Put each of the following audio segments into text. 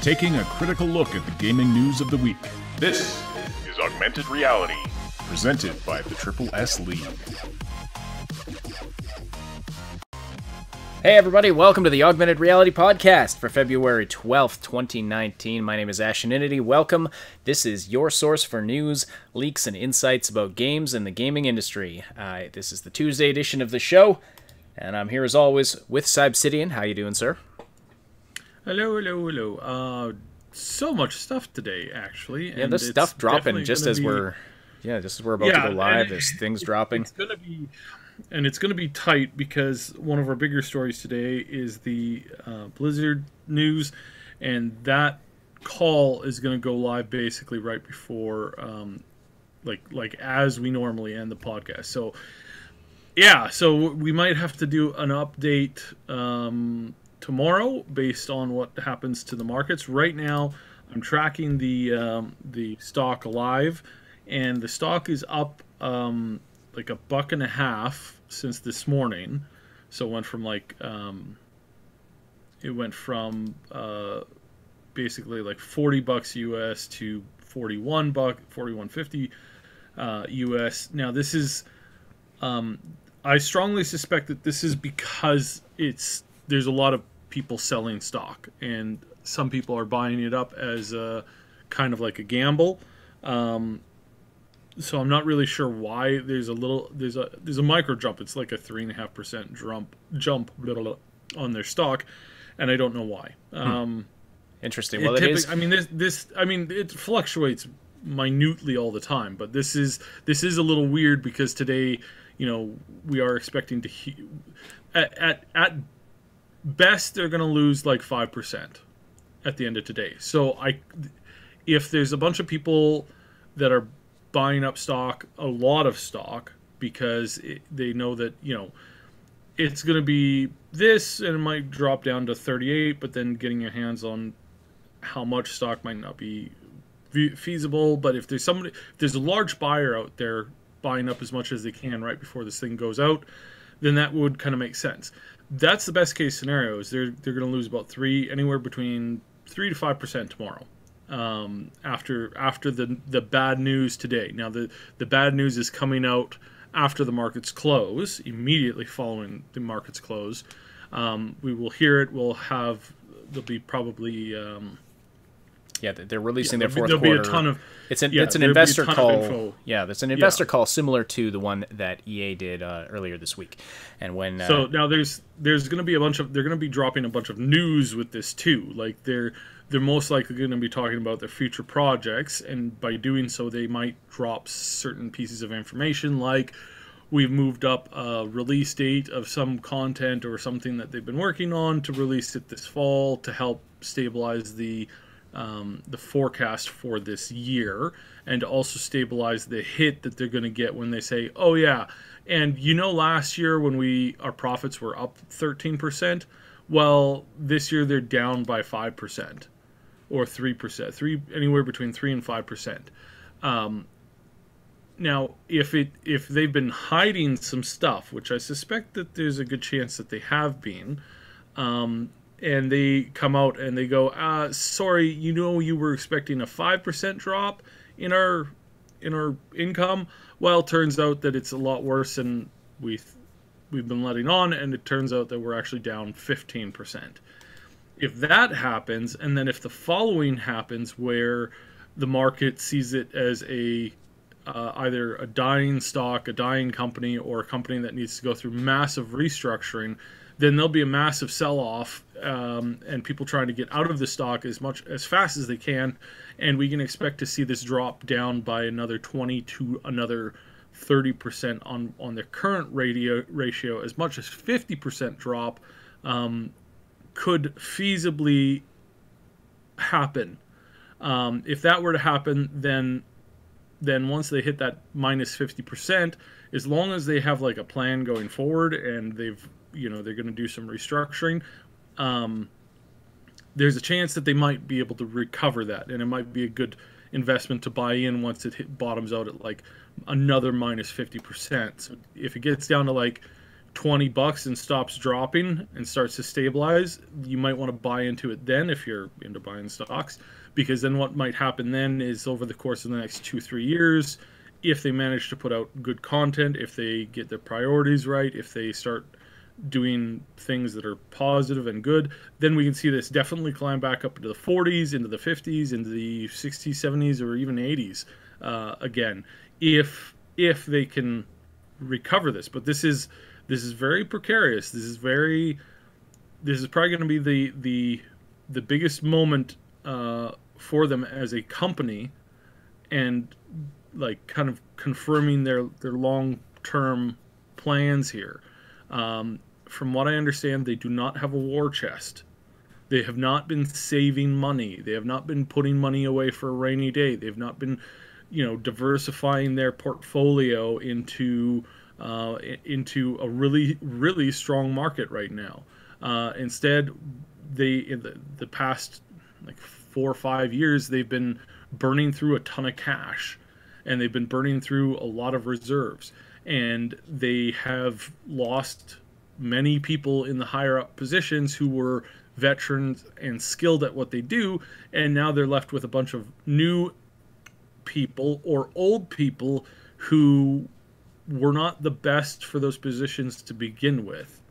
taking a critical look at the gaming news of the week. This is Augmented Reality, presented by the Triple S League. Hey everybody, welcome to the Augmented Reality Podcast for February 12th, 2019. My name is Asheninity. Welcome. This is your source for news, leaks, and insights about games and the gaming industry. This is the Tuesday edition of the show, and I'm here as always with Cybsidian. How you doing, sir? Hello. So much stuff today, actually. Yeah, there's stuff dropping just as we're about to go live. There's things dropping. It's going to be tight because one of our bigger stories today is the Blizzard news, and that call is going to go live basically right before, like as we normally end the podcast. So, so we might have to do an update tomorrow based on what happens to the markets. Right now, I'm tracking the stock live, and the stock is up like $1.50 since this morning. So it went from basically like $40 US to $41.50 US. Now this is I strongly suspect that this is because there's a lot of people selling stock, and some people are buying it up as a kind of like a gamble. So I'm not really sure why there's a micro jump. It's like a 3.5% jump on their stock, and I don't know why. Interesting. Well, it is. I mean, it fluctuates minutely all the time, but this is a little weird because today, we are expecting to at best they're going to lose like 5% at the end of today. So if there's a bunch of people that are buying up stock, a lot of stock, because they know that it's going to be this, and it might drop down to 38, but then getting your hands on how much stock might not be feasible. But if there's a large buyer out there buying up as much as they can right before this thing goes out, then that would kind of make sense. That's the best case scenario. Is they're going to lose about anywhere between 3 to 5% tomorrow. After the bad news today. Now the bad news is coming out after the markets close, immediately following the markets close. We will hear it. There'll be probably they're releasing their fourth quarter. There'll be a ton of it's an investor call. Yeah, that's an investor call similar to the one that EA did earlier this week. And when so now there's going to be they're going to be dropping a bunch of news with this too. Like they're most likely going to be talking about their future projects, and by doing so, they might drop certain pieces of information, like we've moved up a release date of some content or something that they've been working on to release it this fall to help stabilize the forecast for this year, and also stabilize the hit that they're going to get when they say, oh yeah, and last year when our profits were up 13%, well, this year they're down by 5%. Or 3%, anywhere between 3 and 5%. Now, if they've been hiding some stuff, which I suspect that there's a good chance that they have been, and they come out and they go, sorry, you were expecting a 5% drop in our income. Well, it turns out that it's a lot worse than we've been letting on, and it turns out that we're actually down 15%. If that happens, and then if the following happens, where the market sees it as either a dying stock, a dying company, or a company that needs to go through massive restructuring, then there'll be a massive sell-off, and people trying to get out of the stock as fast as they can, and we can expect to see this drop down by another 20 to another 30% on the current ratio, as much as 50% drop. Could feasibly happen. If that were to happen, then once they hit that minus 50%, as long as they have like a plan going forward, and they're going to do some restructuring, there's a chance that they might be able to recover that, and it might be a good investment to buy in once it bottoms out at like another minus 50%. So if it gets down to like $20 and stops dropping and starts to stabilize, you might want to buy into it then if you're into buying stocks, because then what might happen then is over the course of the next 2-3 years, if they manage to put out good content, if they get their priorities right, if they start doing things that are positive and good, then we can see this definitely climb back up into the 40s, into the 50s, into the 60s, 70s, or even 80s again, if they can recover this. But this is very precarious. This is probably going to be the biggest moment for them as a company, and like kind of confirming their long-term plans here. From what I understand, they do not have a war chest. They have not been saving money. They have not been putting money away for a rainy day. They've not been, diversifying their portfolio into a really, really strong market right now. Instead, in the past 4 or 5 years, they've been burning through a ton of cash, and they've been burning through a lot of reserves, and they have lost many people in the higher up positions who were veterans and skilled at what they do, and now they're left with a bunch of new people or old people who were not the best for those positions to begin with.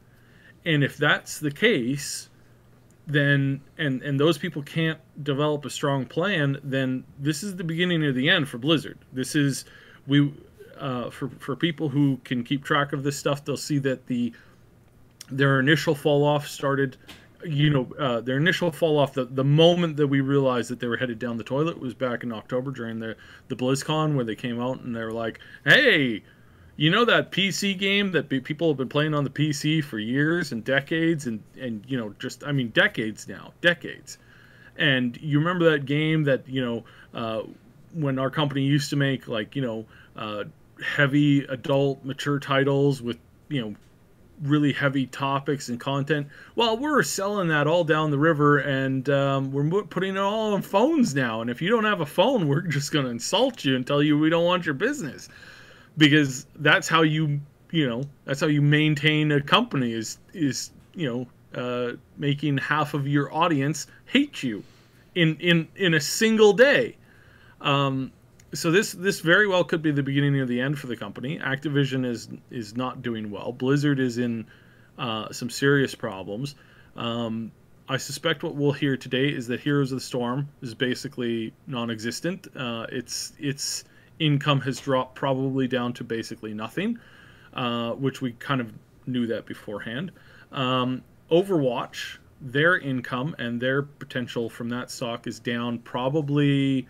And if that's the case, then and those people can't develop a strong plan, then this is the beginning of the end for Blizzard. This is for people who can keep track of this stuff, they'll see that their initial fall off started, their initial fall off, the moment that we realized that they were headed down the toilet was back in October during the BlizzCon, where they came out and they were like, hey, that PC game that people have been playing on the PC for years and decades and decades now, decades. And you remember that game that, when our company used to make heavy adult mature titles with, really heavy topics and content. Well, we're selling that all down the river, and we're putting it all on phones now. And if you don't have a phone, we're just going to insult you and tell you we don't want your business, because that's how you maintain a company is making half of your audience hate you in a single day. So this very well could be the beginning of the end for the company. Activision is not doing well. Blizzard is in some serious problems. I suspect what we'll hear today is that Heroes of the Storm is basically non-existent. Its income has dropped probably down to basically nothing, which we kind of knew that beforehand. Overwatch, their income and their potential from that stock is probably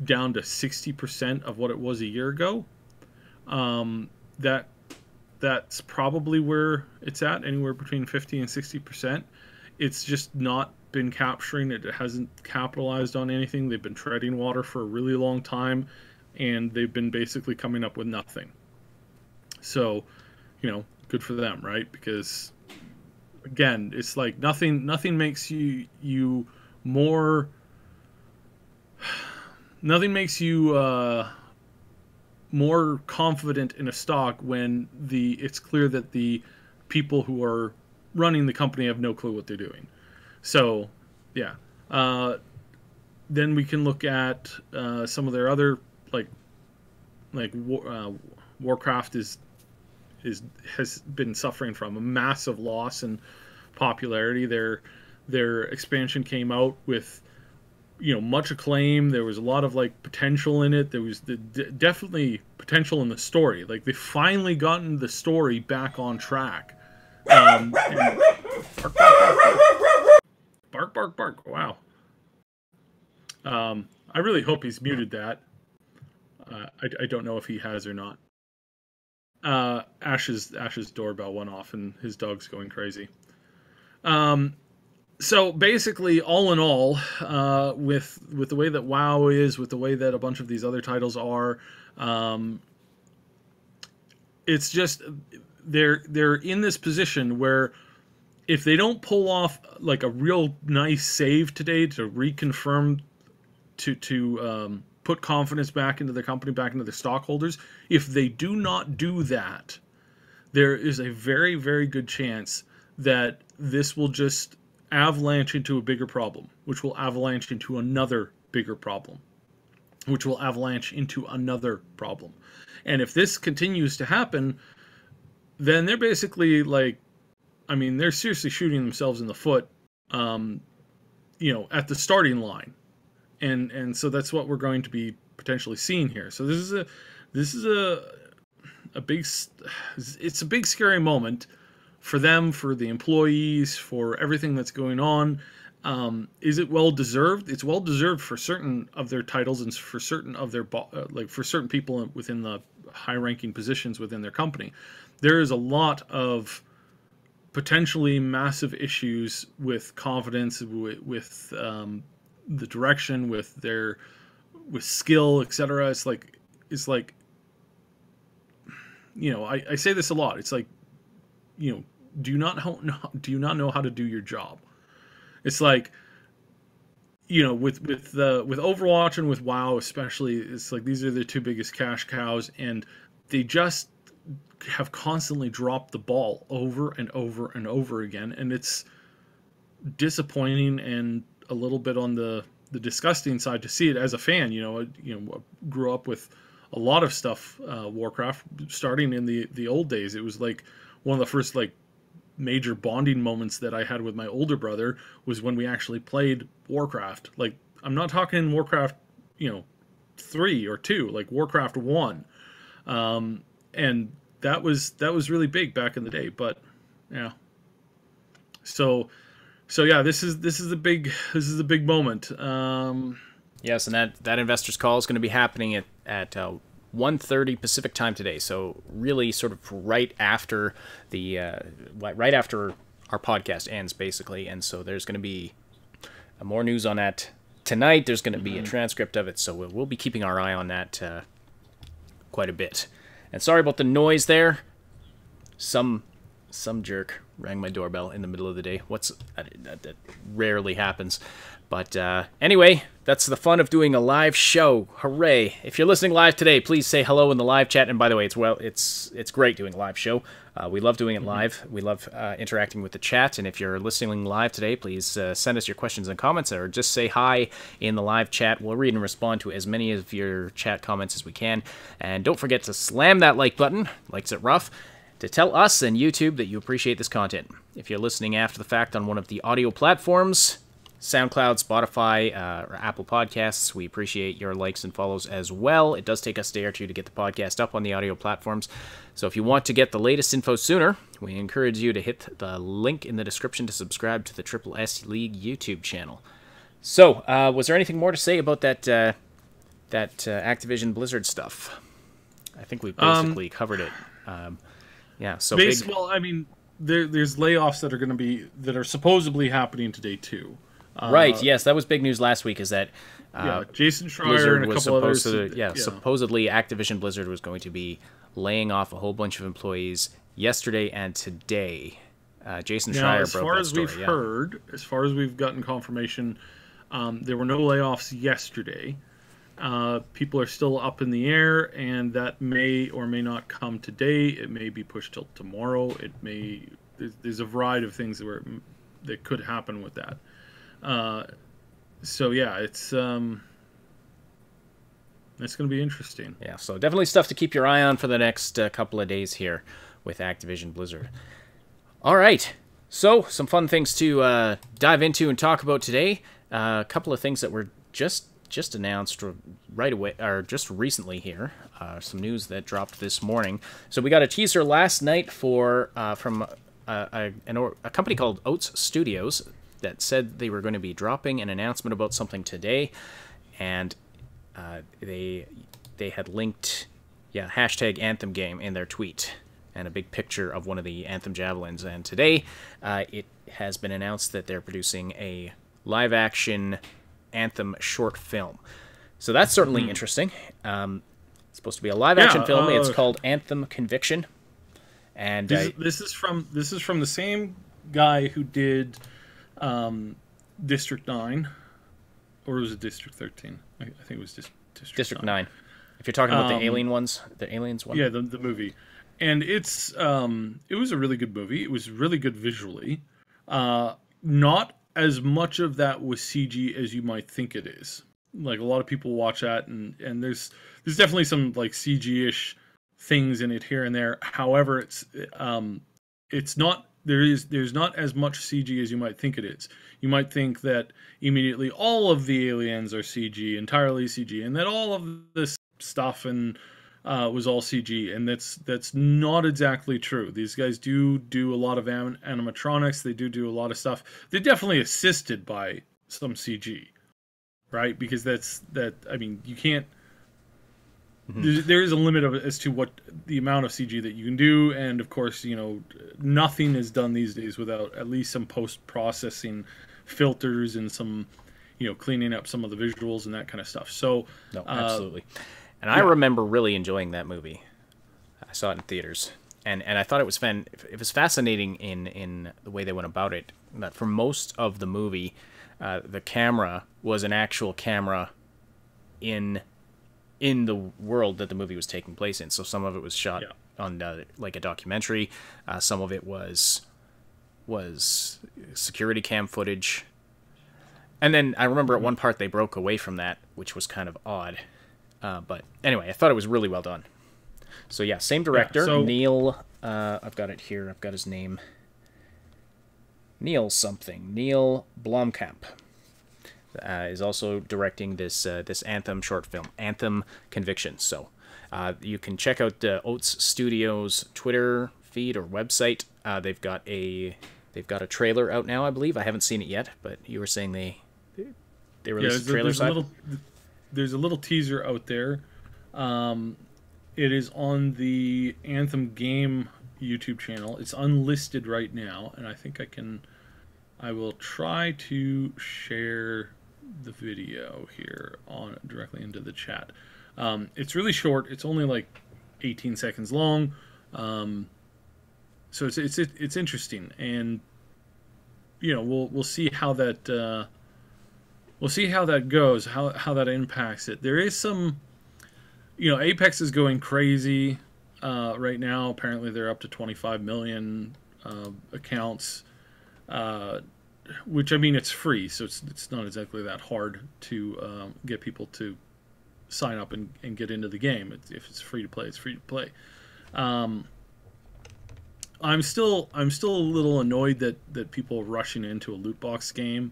down to 60% of what it was a year ago. That's probably where it's at, anywhere between 50 and 60%. It's just not been capturing it. It hasn't capitalized on anything. They've been treading water for a really long time, and they've been basically coming up with nothing. So, good for them, right? Because again, it's like nothing makes you more. Nothing makes you more confident in a stock when it's clear that the people who are running the company have no clue what they're doing. So, yeah. Then we can look at some of their other Warcraft has been suffering from a massive loss in popularity. Their expansion came out with much acclaim. There was a lot of potential in it. There was definitely potential in the story. They finally gotten the story back on track. And bark, bark, bark. Wow. I really hope he's muted that. I don't know if he has or not. Ash's doorbell went off and his dog's going crazy. So basically, all in all, with the way that WoW is, with the way that a bunch of these other titles are, it's just they're in this position where if they don't pull off a real nice save today to reconfirm, to put confidence back into the company, back into the stockholders, if they do not do that, there is a very, very good chance that this will just avalanche into a bigger problem, which will avalanche into another bigger problem, which will avalanche into another problem. And if this continues to happen, then they're basically like, I mean, they're seriously shooting themselves in the foot, at the starting line. And so that's what we're going to be potentially seeing here. So this is a big, it's a big scary moment for them, for the employees, for everything that's going on. Is it well deserved? It's well deserved for certain of their titles and for certain of their for certain people within the high-ranking positions within their company. There is a lot of potentially massive issues with confidence, with the direction, with skill, etc. It's like I say this a lot. It's like, do you not know how to do your job? It's like, with Overwatch and with WoW especially, it's like these are the two biggest cash cows, and they just have constantly dropped the ball over and over and over again, and it's disappointing and a little bit on the disgusting side to see it as a fan. I grew up with a lot of stuff, Warcraft, starting in the old days. It was like one of the first major bonding moments that I had with my older brother was when we actually played Warcraft. Like, I'm not talking Warcraft, 3 or 2, like Warcraft 1. And that was really big back in the day, but yeah. So yeah, this is the big moment. Yes, and that investors call is going to be happening at 1:30 Pacific time today. So really, sort of right after our podcast ends, basically. And so there's going to be more news on that tonight. There's going to be a transcript of it, so we'll be keeping our eye on that quite a bit. And sorry about the noise there. Some jerk rang my doorbell in the middle of the day. That rarely happens. But anyway, that's the fun of doing a live show. Hooray. If you're listening live today, please say hello in the live chat. And by the way, it's great doing a live show. We love doing it live. We love interacting with the chat. And if you're listening live today, please send us your questions and comments, or just say hi in the live chat. We'll read and respond to as many of your chat comments as we can. And don't forget to slam that like button, likes it rough, to tell us and YouTube that you appreciate this content. If you're listening after the fact on one of the audio platforms, SoundCloud, Spotify, or Apple Podcasts, we appreciate your likes and follows as well. It does take us a day or two to get the podcast up on the audio platforms. So if you want to get the latest info sooner, we encourage you to hit the link in the description to subscribe to the Triple S League YouTube channel. So, was there anything more to say about that Activision Blizzard stuff? I think we basically covered it. Yeah. So well, I mean, there's layoffs that are supposedly happening today too. Right. Yes, that was big news last week. Is that Jason Schreier Blizzard and a was couple others? Supposedly Activision Blizzard was going to be laying off a whole bunch of employees yesterday and today. Jason Schreier broke that story. As far as we've gotten confirmation, there were no layoffs yesterday. People are still up in the air, and that may or may not come today. It may be pushed till tomorrow. There's a variety of things that could happen with that. So yeah, it's going to be interesting. Yeah, so definitely stuff to keep your eye on for the next couple of days here with Activision Blizzard. All right, so some fun things to dive into and talk about today. A couple of things that were just announced right away, or just recently here. Some news that dropped this morning. So we got a teaser last night from a company called Oats Studios that said they were going to be dropping an announcement about something today, and they had linked hashtag Anthem game in their tweet and a big picture of one of the Anthem javelins. And today it has been announced that they're producing a live action Anthem short film. So that's certainly interesting. It's supposed to be a live action film. It's called Anthem Conviction. And this is from the same guy who did District 9, or was it District 13? I think it was District 9. If you're talking about the aliens one. Yeah, the movie. And it was a really good movie. It was really good visually. Not as much of that was CG as you might think it is. Like a lot of people watch that, and there's definitely some like CG-ish things in it here and there. However, it's not there's not as much CG as you might think it is. You might think that immediately all of the aliens are CG, entirely CG, and that all of this stuff and was all CG, and that's not exactly true. These guys do a lot of animatronics. They do a lot of stuff. They're definitely assisted by some CG, right? Because I mean, you can't. There is a limit as to what the amount of CG that you can do, and of course, nothing is done these days without at least some post-processing filters and some, cleaning up some of the visuals and that kind of stuff. So, no, absolutely. And I remember really enjoying that movie. I saw it in theaters, and I thought it was fascinating in the way they went about it. That for most of the movie, the camera was an actual camera in the world that the movie was taking place in. So some of it was shot on like a documentary. Some of it was security cam footage. And then I remember at one part they broke away from that, which was kind of odd. But anyway, I thought it was really well done. So yeah, same director, Neil. I've got it here. I've got his name. Neil Blomkamp. Is also directing this Anthem short film, Anthem Conviction. So you can check out Oats Studios Twitter feed or website. They've got a trailer out now, I believe. I haven't seen it yet, but you were saying they released a trailer. There's a little teaser out there. It is on the Anthem game YouTube channel. It's unlisted right now, and I think I will try to share the video here directly into the chat. It's really short. It's only like 18 seconds long. So it's interesting, and we'll see how that goes, how that impacts it. There is some, Apex is going crazy right now. Apparently they're up to 25 million accounts. Which, I mean, it's free, so it's not exactly that hard to get people to sign up and get into the game. If it's free to play, it's free to play. I'm still a little annoyed that people are rushing into a loot box game.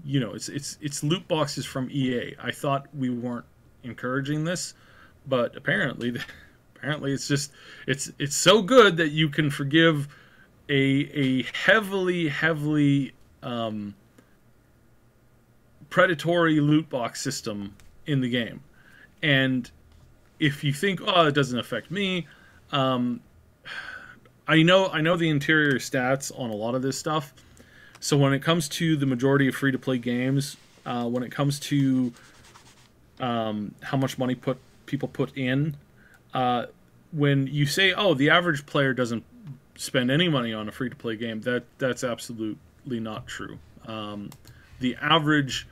It's loot boxes from EA. I thought we weren't encouraging this, but apparently it's so good that you can forgive a heavily predatory loot box system in the game. And if you think, it doesn't affect me, I know the interior stats on a lot of this stuff. So when it comes to the majority of free-to-play games, when it comes to how much money people put in, when you say, the average player doesn't spend any money on a free-to-play game, that's absolutely not true. The average,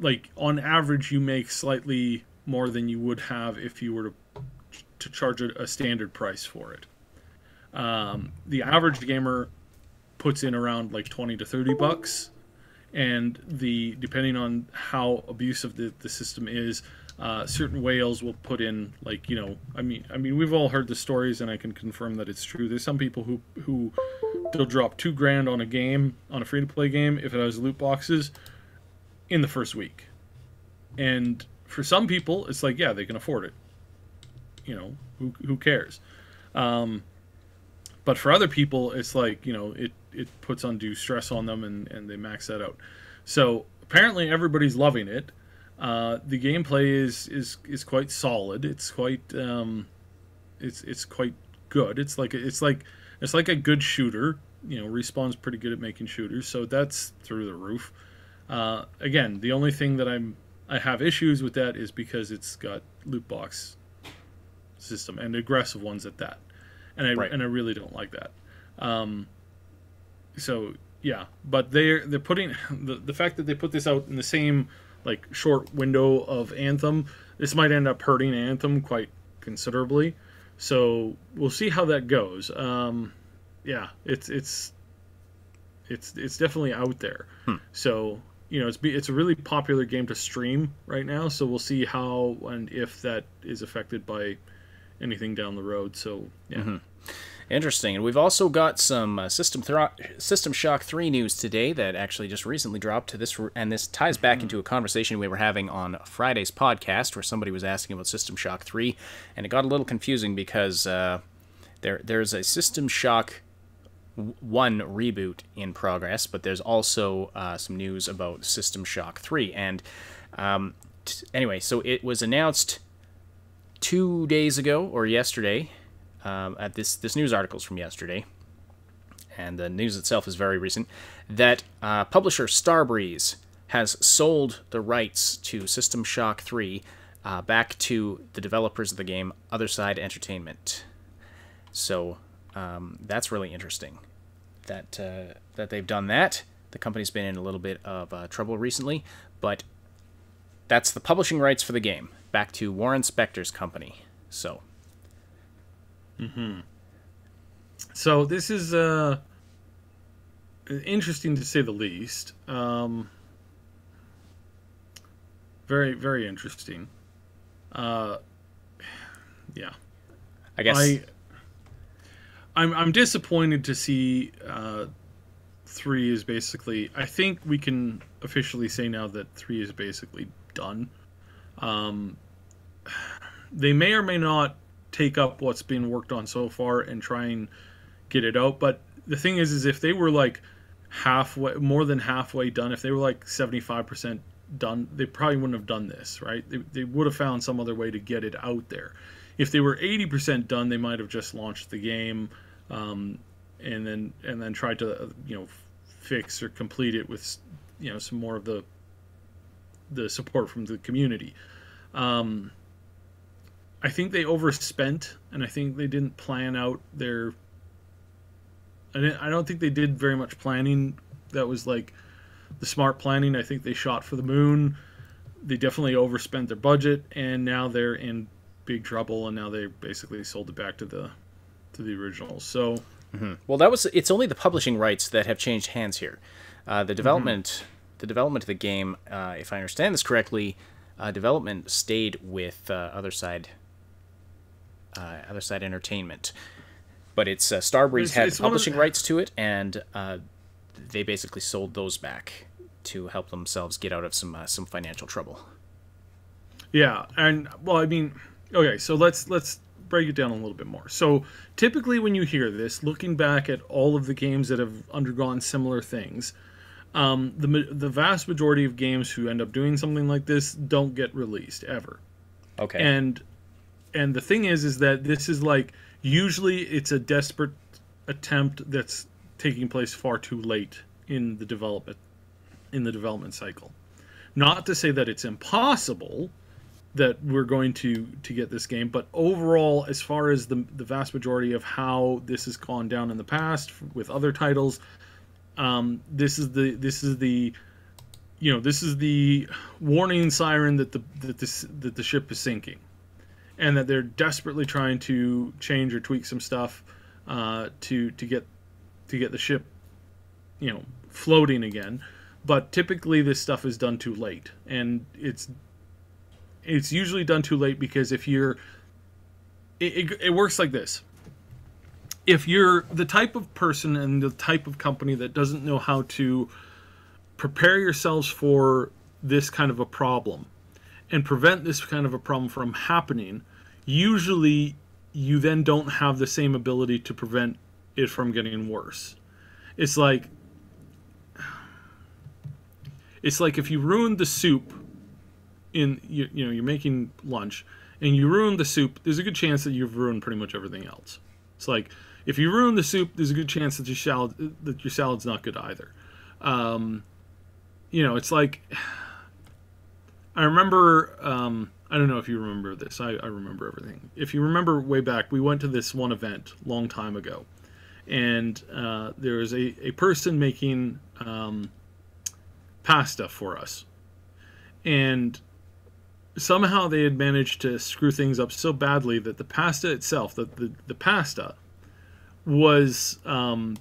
like on average, you make slightly more than you would have if you were to charge a standard price for it. The average gamer puts in around like $20 to $30, and depending on how abusive the system is, certain whales will put in like, I mean we've all heard the stories, and I can confirm that it's true. There's some people who they'll drop $2,000 on a game, on a free to play game, if it has loot boxes, in the first week. And for some people, it's like, yeah, they can afford it. Who cares? But for other people, it's like, it puts undue stress on them, and they max that out. So apparently everybody's loving it. The gameplay is quite solid. It's quite it's quite good. It's like a good shooter. Respawn's pretty good at making shooters, so that's through the roof. Again, the only thing that I have issues with that is because it's got loot box system, and aggressive ones at that, and I really don't like that. So yeah, but they're putting the fact that they put this out in the same like short window of Anthem, this might end up hurting Anthem quite considerably. So we'll see how that goes. Yeah, it's definitely out there. So it's a really popular game to stream right now. So we'll see how and if that is affected by anything down the road. So yeah. Interesting. And we've also got some System Shock 3 news today that actually just recently dropped to this, and this ties back into a conversation we were having on Friday's podcast where somebody was asking about System Shock 3, and it got a little confusing because there's a System Shock 1 reboot in progress, but there's also some news about System Shock 3. And anyway, so it was announced 2 days ago, or yesterday, at this news article's from yesterday, and the news itself is very recent, that publisher Starbreeze has sold the rights to System Shock 3 back to the developers of the game, OtherSide Entertainment. So that's really interesting that they've done that. The company's been in a little bit of trouble recently, but that's the publishing rights for the game back to Warren Spector's company. So. So this is interesting to say the least. Very, very interesting. Yeah. I guess I'm disappointed to see 3 is basically. I think we can officially say now that 3 is basically done. They may or may not take up what's been worked on so far and try and get it out. But the thing is if they were like more than halfway done, if they were like 75% done, they probably wouldn't have done this, right? They would have found some other way to get it out there. If they were 80% done, they might have just launched the game, and then tried to fix or complete it with some more of the support from the community. I think they overspent, and I think they didn't plan out their. I don't think they did very much planning. That was like the smart planning. I think they shot for the moon. They definitely overspent their budget, and now they're in big trouble. And now they basically sold it back to the originals. So, well, it's only the publishing rights that have changed hands here. The development of the game, if I understand this correctly, development stayed with OtherSide Entertainment, but it's Starbreeze had publishing rights to it, and they basically sold those back to help themselves get out of some financial trouble. Yeah, and well, I mean, okay, so let's break it down a little bit more. So typically, when you hear this, looking back at all of the games that have undergone similar things, the vast majority of games who end up doing something like this don't get released ever. Okay, and the thing is that this is like, usually it's a desperate attempt that's taking place far too late in the development cycle. Not to say that it's impossible that we're going to get this game, but overall, as far as the vast majority of how this has gone down in the past with other titles, this is the warning siren that the ship is sinking. And that they're desperately trying to change or tweak some stuff to get the ship, floating again. But typically, this stuff is done too late, and it's usually done too late because if you're, it works like this. If you're the type of person and the type of company that doesn't know how to prepare yourselves for this kind of a problem and prevent this kind of a problem from happening, usually you then don't have the same ability to prevent it from getting worse. It's like if you ruined the soup you're making lunch and you ruin the soup, there's a good chance that you've ruined pretty much everything else. It's like if you ruin the soup, there's a good chance that your salad's not good either. It's like, I remember, I don't know if you remember this. I remember everything. If you remember way back, we went to this one event a long time ago, and there was a person making pasta for us. and somehow they had managed to screw things up so badly that the pasta itself, the pasta, was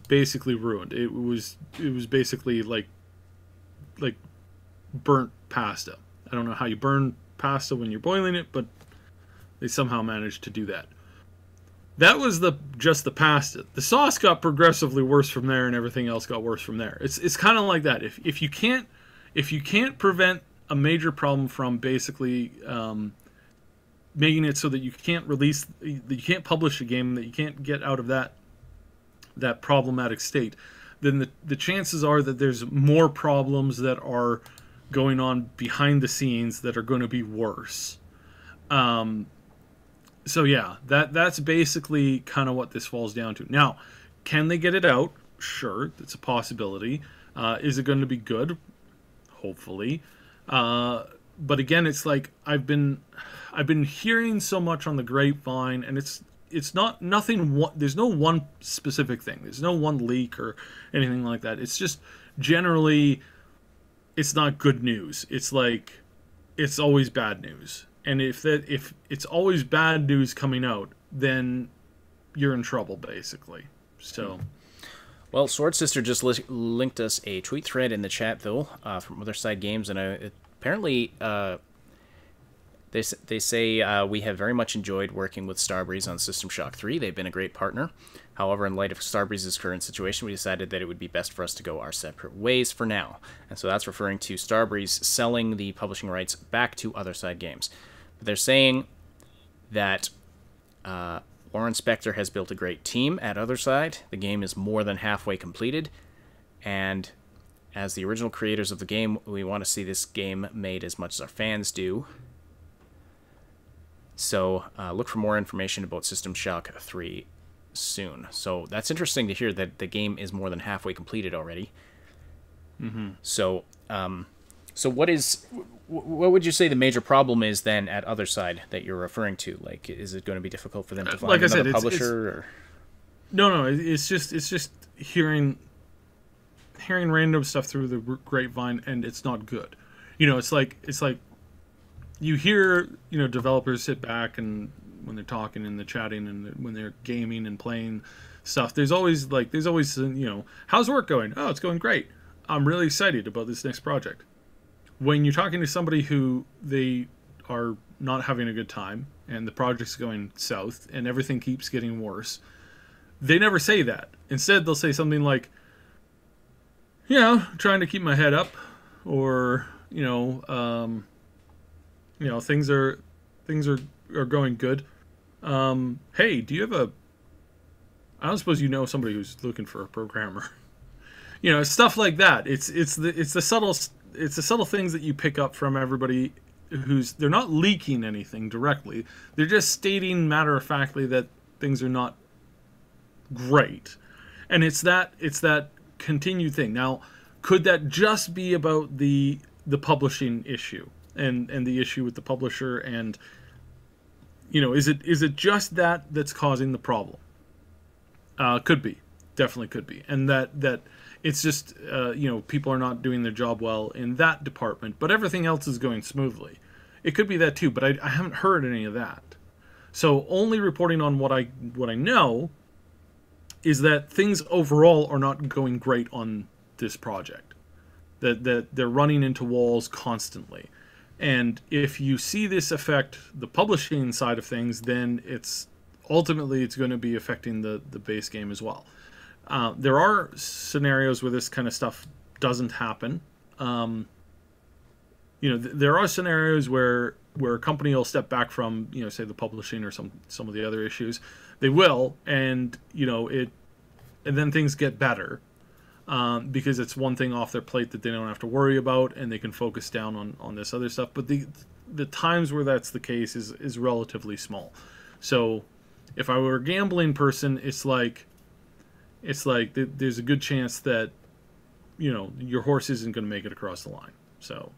basically ruined. It was basically like burnt pasta. I don't know how you burn pasta when you're boiling it, but they somehow managed to do that. That was just the pasta. The sauce got progressively worse from there, and everything else got worse from there. It's kind of like that. If you can't prevent a major problem from basically making it so that you can't publish a game, that you can't get out of that problematic state, then the chances are that there's more problems that are going on behind the scenes that are going to be worse. So yeah, that's basically kind of what this falls down to. Now, can they get it out? Sure, that's a possibility. Is it going to be good? Hopefully. But again, it's like I've been hearing so much on the grapevine, and it's not nothing. There's no one specific thing. There's no one leak or anything like that. It's just generally, it's not good news. It's like it's always bad news. And if it's always bad news coming out, then you're in trouble, basically. So, well, Sword Sister just linked us a tweet thread in the chat, though, from OtherSide Games, and apparently they say we have very much enjoyed working with Starbreeze on System Shock 3. They've been a great partner. However, in light of Starbreeze's current situation, we decided that it would be best for us to go our separate ways for now. And so that's referring to Starbreeze selling the publishing rights back to OtherSide Games. But they're saying that Warren Spector has built a great team at OtherSide. The game is more than halfway completed. And as the original creators of the game, we want to see this game made as much as our fans do. So look for more information about System Shock 3 soon. So that's interesting to hear that the game is more than halfway completed already. Mm-hmm. So what would you say the major problem is then at OtherSide that you're referring to? Like, is it going to be difficult for them to find another publisher? No, it's just hearing random stuff through the grapevine, and it's not good. It's like you hear developers sit back and when they're talking and they're chatting and when they're gaming and playing stuff, there's always how's work going? Oh, it's going great. I'm really excited about this next project. When you're talking to somebody who they are not having a good time and the project's going south and everything keeps getting worse, they never say that. Instead, they'll say something like, trying to keep my head up, or things are going good. Hey, do you have I don't suppose somebody who's looking for a programmer. Stuff like that. It's the subtle things that you pick up from everybody they're not leaking anything directly. They're just stating matter-of-factly that things are not great. And it's that continued thing. Now, could that just be about the publishing issue and the issue with the publisher, and is it just that's causing the problem? Could be. Definitely could be. And that it's just, people are not doing their job well in that department, but everything else is going smoothly. It could be that too, but I haven't heard any of that. So only reporting on what I know is that things overall are not going great on this project. That they're running into walls constantly. And if you see this affect the publishing side of things, then it's going to be affecting the base game as well. There are scenarios where this kind of stuff doesn't happen. There are scenarios where a company will step back from, say the publishing or some of the other issues. They will, and and then things get better because it's one thing off their plate that they don't have to worry about, and they can focus down on this other stuff. But the times where that's the case is relatively small. So if I were a gambling person, it's like there's a good chance that your horse isn't going to make it across the line. So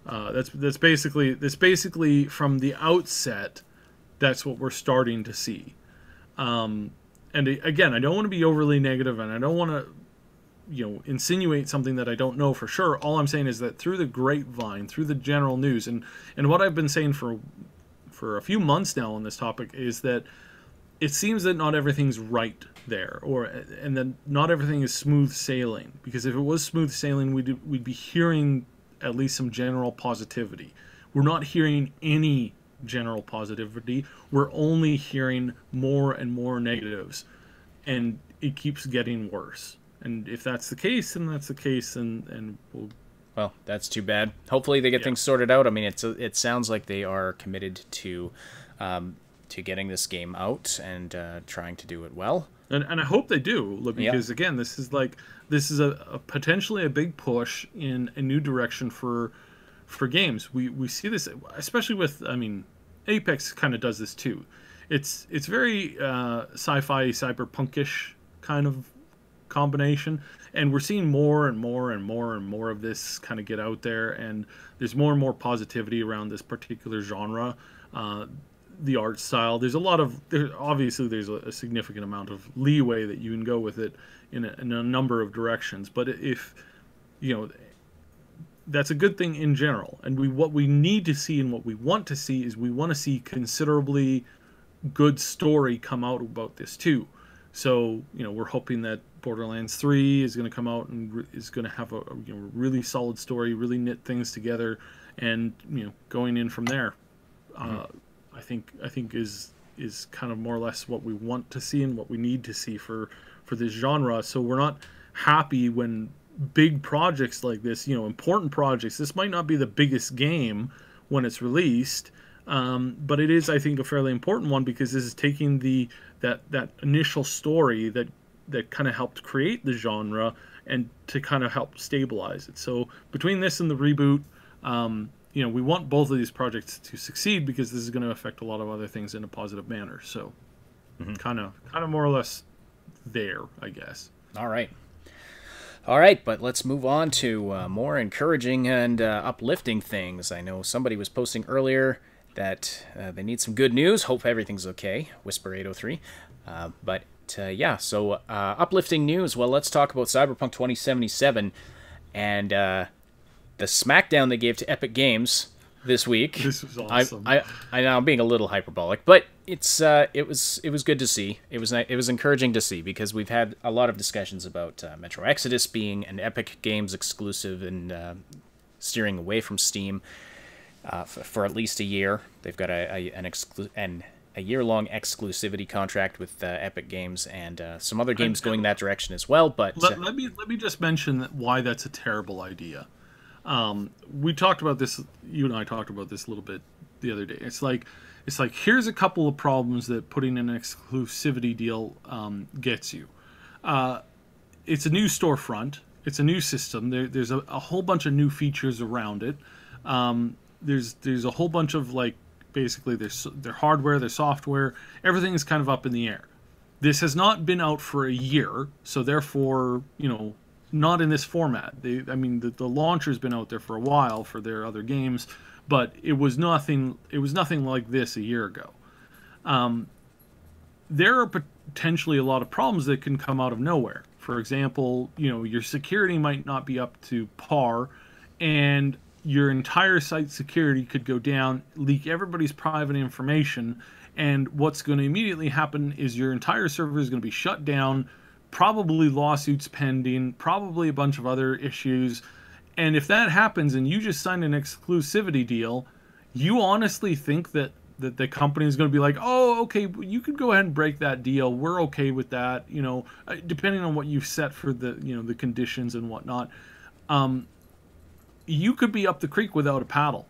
that's basically from the outset, that's what we're starting to see. And again, I don't want to be overly negative, and I don't want to insinuate something that I don't know for sure. All I'm saying is that through the grapevine, through the general news, and what I've been saying for a few months now on this topic is that it seems that not everything's right there, and that not everything is smooth sailing. Because if it was smooth sailing, we'd be hearing at least some general positivity. We're not hearing any general positivity. We're only hearing more and more negatives, and it keeps getting worse. And if that's the case, then that's the case, and we'll... Well, that's too bad. Hopefully they get things sorted out. I mean, it sounds like they are committed to getting this game out and trying to do it well. And I hope they do, because again, this is a potentially a big push in a new direction for games. We see this especially with, I mean, Apex kind of does this too. It's very sci-fi, cyberpunkish kind of combination, and we're seeing more and more and more and more of this kind of get out there, and there's more and more positivity around this particular genre. The art style, obviously there's a significant amount of leeway that you can go with it in a number of directions, but if that's a good thing in general. And what we need to see and what we want to see is we want to see considerably good story come out about this too. So we're hoping that Borderlands 3 is going to come out and is going to have a really solid story, really knit things together, and going in from there. I think is kind of more or less what we want to see and what we need to see for this genre. So we're not happy when big projects like this, important projects. This might not be the biggest game when it's released, but it is, I think, a fairly important one, because this is taking that initial story that kind of helped create the genre and to kind of help stabilize it. So between this and the reboot, we want both of these projects to succeed, because this is going to affect a lot of other things in a positive manner. So kind of more or less there, I guess. All right, but let's move on to more encouraging and uplifting things. I know somebody was posting earlier that they need some good news. Hope everything's okay. Whisper 803. So uplifting news. Well, let's talk about Cyberpunk 2077 and the smackdown they gave to Epic Games this week. This was awesome. I know I'm being a little hyperbolic, but it was good to see. It was encouraging to see, because we've had a lot of discussions about Metro Exodus being an Epic Games exclusive and steering away from Steam for at least a year. They've got a year-long exclusivity contract with Epic Games, and some other games going that direction as well. But let me just mention why that's a terrible idea. We talked about this. You and I talked about this a little bit the other day. It's like here's a couple of problems that putting an exclusivity deal gets you. It's a new storefront. It's a new system. There's a whole bunch of new features around it. There's a whole bunch of basically their hardware, their software, everything is kind of up in the air. This has not been out for a year, so therefore not in this format. The launcher's been out there for a while for their other games, but it was nothing like this a year ago. There are potentially a lot of problems that can come out of nowhere. For example, your security might not be up to par, and your entire site security could go down, leak everybody's private information, and what's going to immediately happen is your entire server is going to be shut down, probably lawsuits pending, probably a bunch of other issues. And if that happens and you just signed an exclusivity deal, you honestly think that the company is going to be like, oh, okay, you could go ahead and break that deal. We're okay with that, depending on what you've set for the conditions and whatnot. You could be up the creek without a paddle.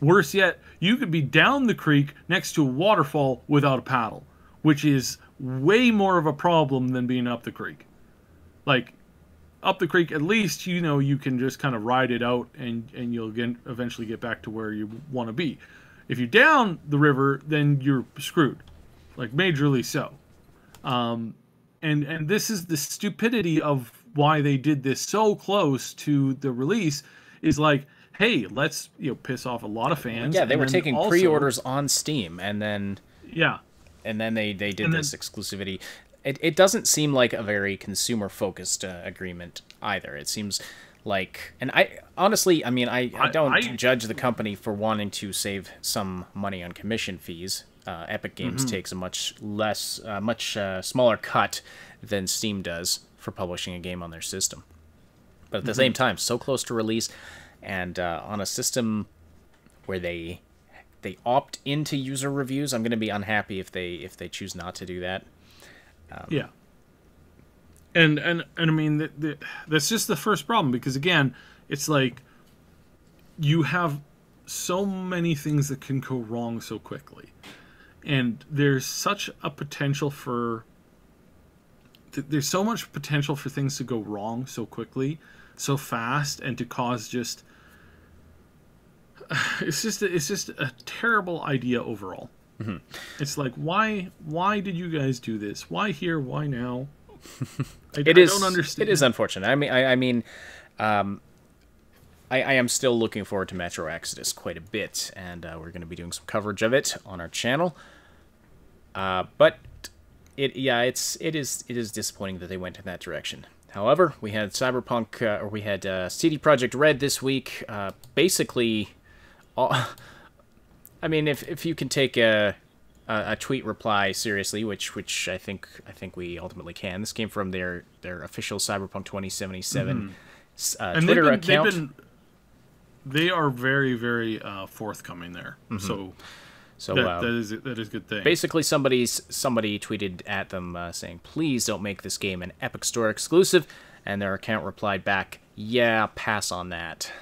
Worse yet, you could be down the creek next to a waterfall without a paddle, which is way more of a problem than being up the creek. Up the creek, at least you can just kind of ride it out, and you'll eventually get back to where you want to be. If you're down the river, then you're screwed, majorly so. And this is the stupidity of why they did this so close to the release. Is hey, let's piss off a lot of fans. Yeah, they were taking pre-orders on Steam, and then yeah, and then they did this exclusivity. it doesn't seem like a very consumer-focused agreement either. It seems like, and I honestly, I mean, I don't judge the company for wanting to save some money on commission fees. Epic Games takes a much smaller cut than Steam does for publishing a game on their system. But at the same time, so close to release, and on a system where they opt into user reviews, I'm going to be unhappy if they choose not to do that. Yeah. And I mean, that's just the first problem, because again, it's like you have so many things that can go wrong so quickly. And there's such a potential for there's so much potential for things to go wrong so quickly, so fast, and to cause just it's just a terrible idea overall. It's like, why did you guys do this? Why here? Why now? I don't understand. It is unfortunate. I am still looking forward to Metro Exodus quite a bit, and we're going to be doing some coverage of it on our channel. But it is disappointing that they went in that direction. However, we had Cyberpunk, we had CD Projekt Red this week. Basically, I mean, if you can take a tweet reply seriously, which I think we ultimately can. This came from their official Cyberpunk 2077 Twitter account. They are very, very forthcoming there. So that is a good thing. Basically, somebody tweeted at them saying, "Please don't make this game an Epic Store exclusive," and their account replied back, "Yeah, pass on that."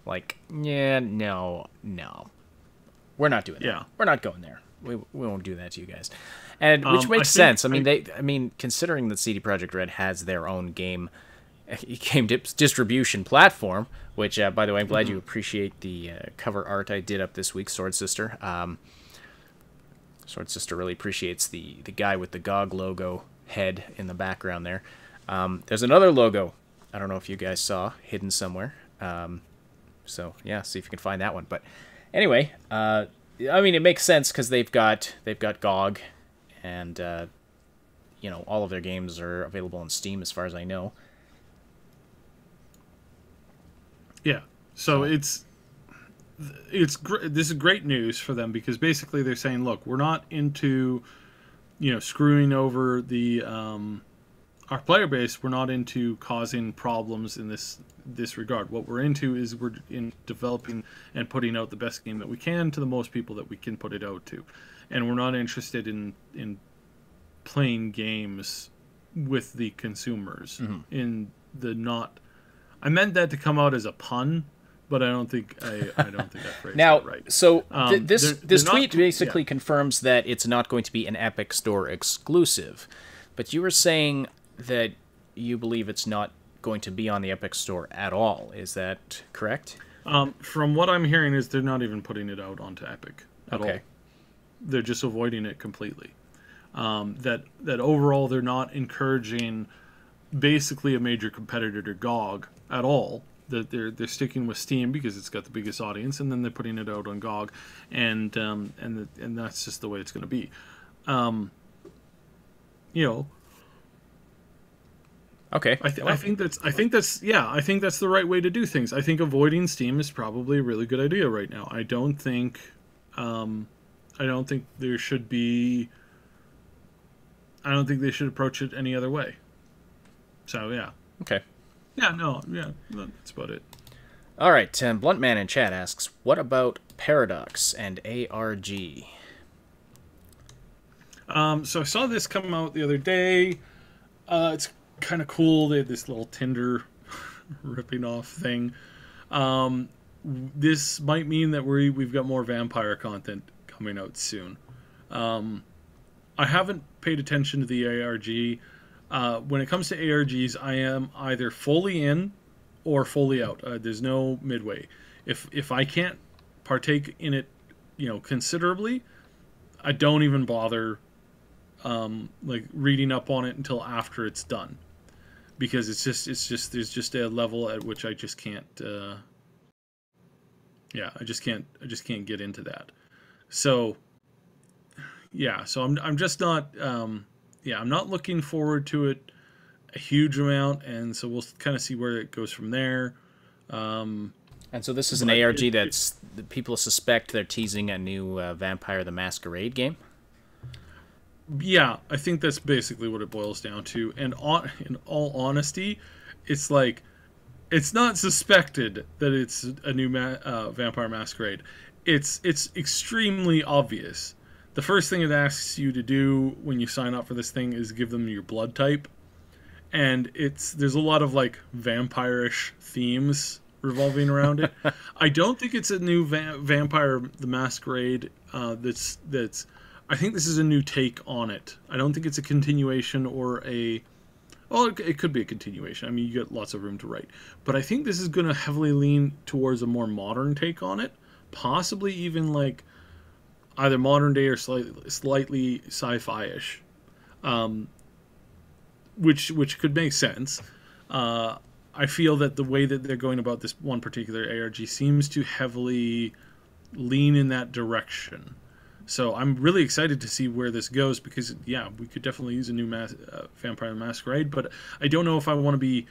Like, yeah, no, we're not doing that. Yeah. We're not going there. We won't do that to you guys, and which makes sense. I mean, considering that CD Projekt Red has their own game distribution platform, which, by the way, I'm glad you appreciate the cover art I did up this week, Sword Sister. Sword Sister really appreciates the guy with the GOG logo head in the background there. There's another logo I don't know if you guys saw hidden somewhere. So yeah, see if you can find that one. But anyway, I mean, it makes sense because they've got GOG, and all of their games are available on Steam as far as I know. Yeah, so it's this is great news for them, because basically they're saying, look, we're not into screwing over the our player base. We're not into causing problems in this regard. What we're into is we're in developing and putting out the best game that we can to the most people that we can put it out to, and we're not interested in playing games with the consumers in the not. I meant that to come out as a pun, but I don't think I phrased that right. So this tweet basically confirms that it's not going to be an Epic Store exclusive, but you were saying that you believe it's not going to be on the Epic Store at all. Is that correct? From what I'm hearing, is they're not even putting it out onto Epic at all. They're just avoiding it completely. That overall they're not encouraging basically a major competitor to GOG at all. That they're sticking with Steam because it's got the biggest audience, and then they're putting it out on GOG, and that's just the way it's going to be. Okay. I think that's the right way to do things. I think avoiding Steam is probably a really good idea right now. I don't think there should be. I don't think they should approach it any other way. So yeah. Okay. Yeah, that's about it. All right, Bluntman in chat asks, what about Paradox and ARG? So I saw this come out the other day. It's kind of cool. They had this little Tinder ripping off thing. This might mean that we've got more vampire content coming out soon. I haven't paid attention to the ARG. When it comes to ARGs, I am either fully in or fully out. There's no midway. If I can't partake in it, considerably, I don't even bother reading up on it until after it's done, because it's just there's just a level at which I just can't. I just can't get into that. So yeah, so I'm just not. I'm not looking forward to it a huge amount, and so we'll kind of see where it goes from there. And so this is an ARG that's people suspect they're teasing a new Vampire the Masquerade game. Yeah, I think that's basically what it boils down to. And in all honesty, it's like it's not suspected that it's a new Vampire Masquerade. It's extremely obvious. The first thing it asks you to do when you sign up for this thing is give them your blood type, and there's a lot of like vampire-ish themes revolving around it. I don't think it's a new Vampire the Masquerade. That's I think this is a new take on it. I don't think it's a continuation or a... Well, it could be a continuation. I mean, you get lots of room to write. But I think this is going to heavily lean towards a more modern take on it. Possibly even like either modern day or slightly sci-fi-ish. Which could make sense. I feel that the way that they're going about this one particular ARG seems to heavily lean in that direction. So I'm really excited to see where this goes because, yeah, we could definitely use a new Vampire the Masquerade, but I don't know if I want to be,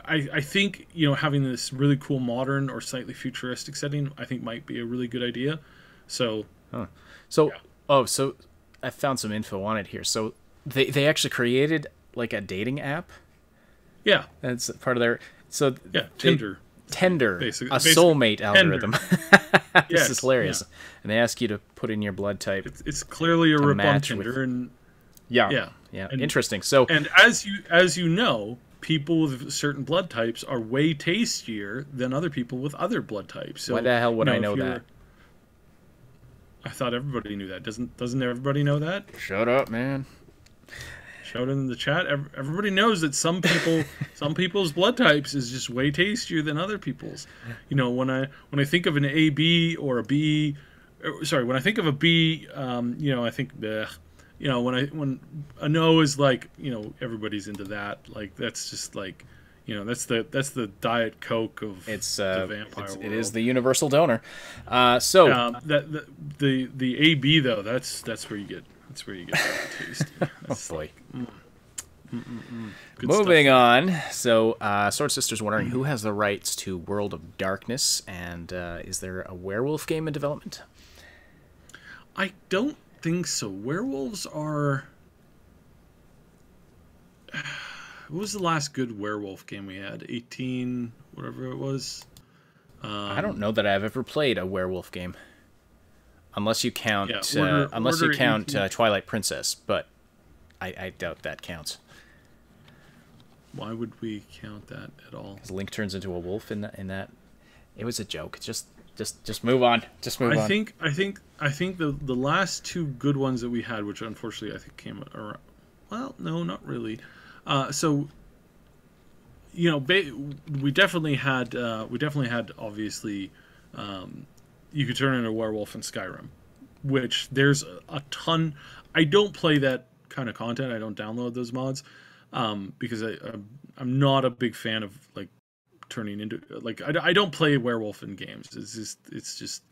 I think, having this really cool modern or slightly futuristic setting, I think might be a really good idea. So, yeah. So I found some info on it here. So they actually created like a dating app. Yeah. That's part of their, Tinder, basically, a soulmate algorithm. This is hilarious. Yeah. And they ask you to put in your blood type. It's clearly a rip on Tinder, and yeah. And, interesting. So, and as you know, people with certain blood types are way tastier than other people with other blood types. So, why the hell would I know that? I thought everybody knew that. Doesn't everybody know that? Shut up, man. Shout in the chat. Everybody knows that some people's blood types is just way tastier than other people's. When I think of an AB or a B, when I think of a B, I think when an O is like, everybody's into that. Like that's just like, that's the Diet Coke of the vampire world. It is the universal donor. The AB though, that's where you get. That's where you get that taste. Oh boy. Moving on. So, Sword Sister's wondering who has the rights to World of Darkness, and is there a werewolf game in development? I don't think so. Werewolves are... What was the last good werewolf game we had? 18, whatever it was? I don't know that I've ever played a werewolf game. Unless you count, Twilight Princess, but I doubt that counts. Why would we count that at all? Because Link turns into a wolf in that. It was a joke. Just move on. Just move on. I think the last two good ones that we had, which unfortunately I think came around. Well, no, not really. We definitely had obviously. You could turn into a werewolf in Skyrim, which there's a ton. I don't play that kind of content. I don't download those mods because I'm not a big fan of like turning into like I don't play werewolf in games. It's just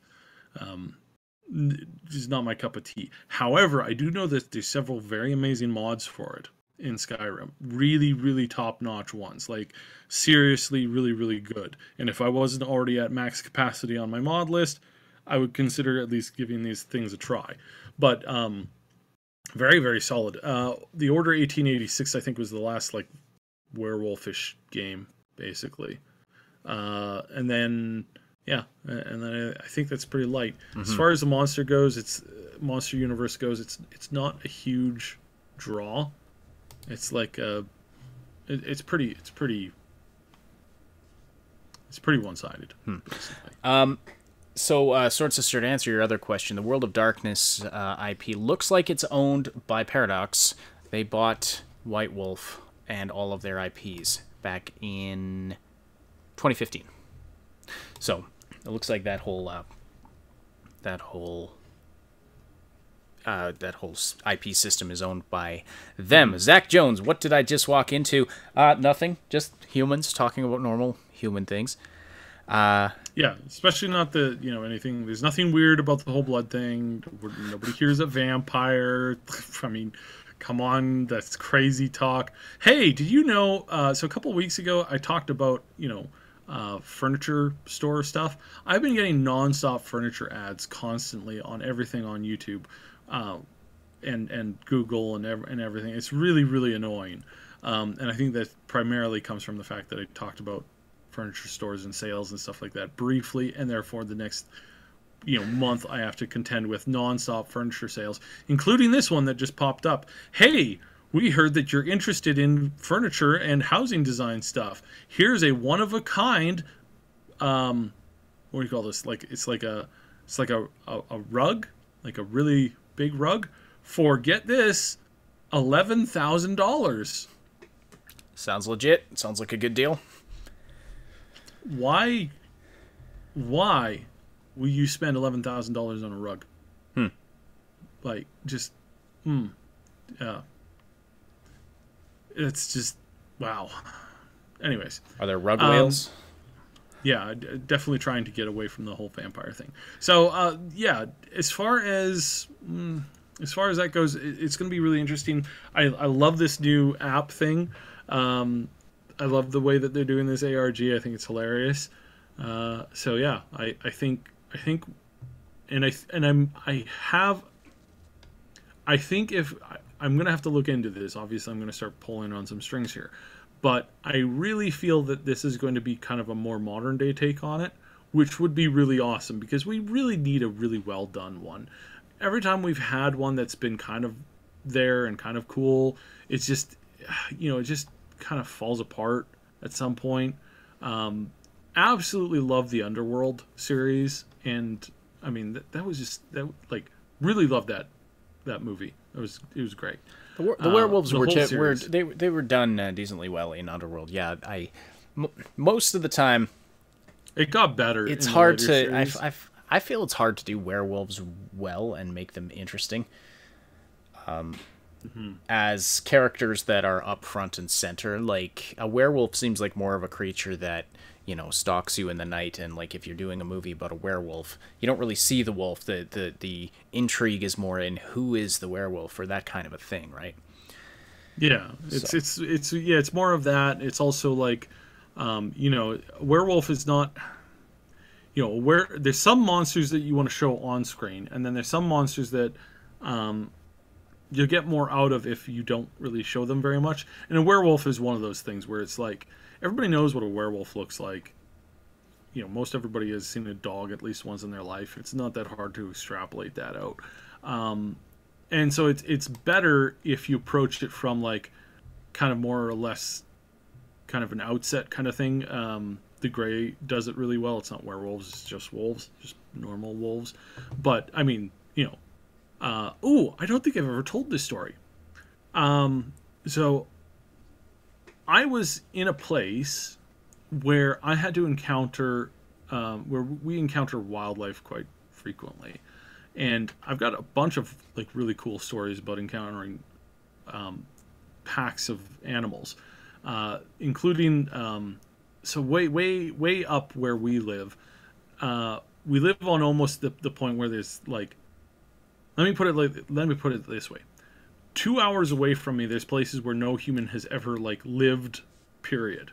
not my cup of tea. However, I do know that there's several very amazing mods for it in Skyrim. Really, really top-notch ones. Like seriously, really, really good. And if I wasn't already at max capacity on my mod list, I would consider at least giving these things a try. But very, very solid. The Order 1886, I think, was the last like werewolfish game, basically. And then I think that's pretty light. Mm-hmm. As far as the monster universe goes, it's not a huge draw. It's like it's pretty one-sided. Basically. So, Sword Sister, to answer your other question, the World of Darkness IP looks like it's owned by Paradox. They bought White Wolf and all of their IPs back in 2015. So, it looks like that whole IP system is owned by them. Zach Jones, what did I just walk into? Nothing. Just humans talking about normal human things. Yeah, especially not the, anything. There's nothing weird about the whole blood thing. Nobody here's a vampire. I mean, come on, that's crazy talk. Hey, did you know? So a couple of weeks ago, I talked about, furniture store stuff. I've been getting nonstop furniture ads constantly on everything on YouTube, and Google and everything. It's really, really annoying. And I think that primarily comes from the fact that I talked about furniture stores and sales and stuff like that briefly, and therefore the next month I have to contend with nonstop furniture sales, including this one that just popped up. Hey, we heard that you're interested in furniture and housing design stuff. Here's a one of a kind what do you call this, it's like a rug, like a really big rug for, get this, $11,000. Sounds legit. Sounds like a good deal. Why will you spend $11,000 on a rug? Like, just, yeah. It's just, wow. Anyways. Are there rug whales? Yeah, definitely trying to get away from the whole vampire thing. So, yeah, as far as that goes, it's going to be really interesting. I love this new app thing. I love the way that they're doing this ARG. I think it's hilarious. So yeah, I think if I'm gonna have to look into this. Obviously, I'm gonna start pulling on some strings here, but I really feel that this is going to be kind of a more modern day take on it, which would be really awesome because we really need a really well done one. Every time we've had one that's been kind of there and kind of cool, it's just, it just kind of falls apart at some point. Absolutely love the Underworld series, and I mean that was just really loved that movie. It was great. The werewolves they were done decently well in Underworld. Yeah, most of the time it got better. It's hard to I feel it's hard to do werewolves well and make them interesting. As characters that are up front and center. Like, a werewolf seems like more of a creature that, stalks you in the night, and like if you're doing a movie about a werewolf, you don't really see the wolf. The intrigue is more in who is the werewolf, or that kind of a thing, right? Yeah, it's more of that. It's also like, werewolf is not, there's some monsters that you want to show on screen, and then there's some monsters that you'll get more out of if you don't really show them very much. And a werewolf is one of those things where it's like, everybody knows what a werewolf looks like. Most everybody has seen a dog at least once in their life. It's not that hard to extrapolate that out. And so it's better if you approached it from like kind of more or less kind of an outset kind of thing. The Grey does it really well. It's not werewolves, it's just wolves, just normal wolves. But I mean, I don't think I've ever told this story. So I was in a place where I had to encounter, where we encounter wildlife quite frequently. And I've got a bunch of like really cool stories about encountering packs of animals, including, so way up where we live. We live on almost the point where there's like, let me put it this way. 2 hours away from me, there's places where no human has ever like lived, period.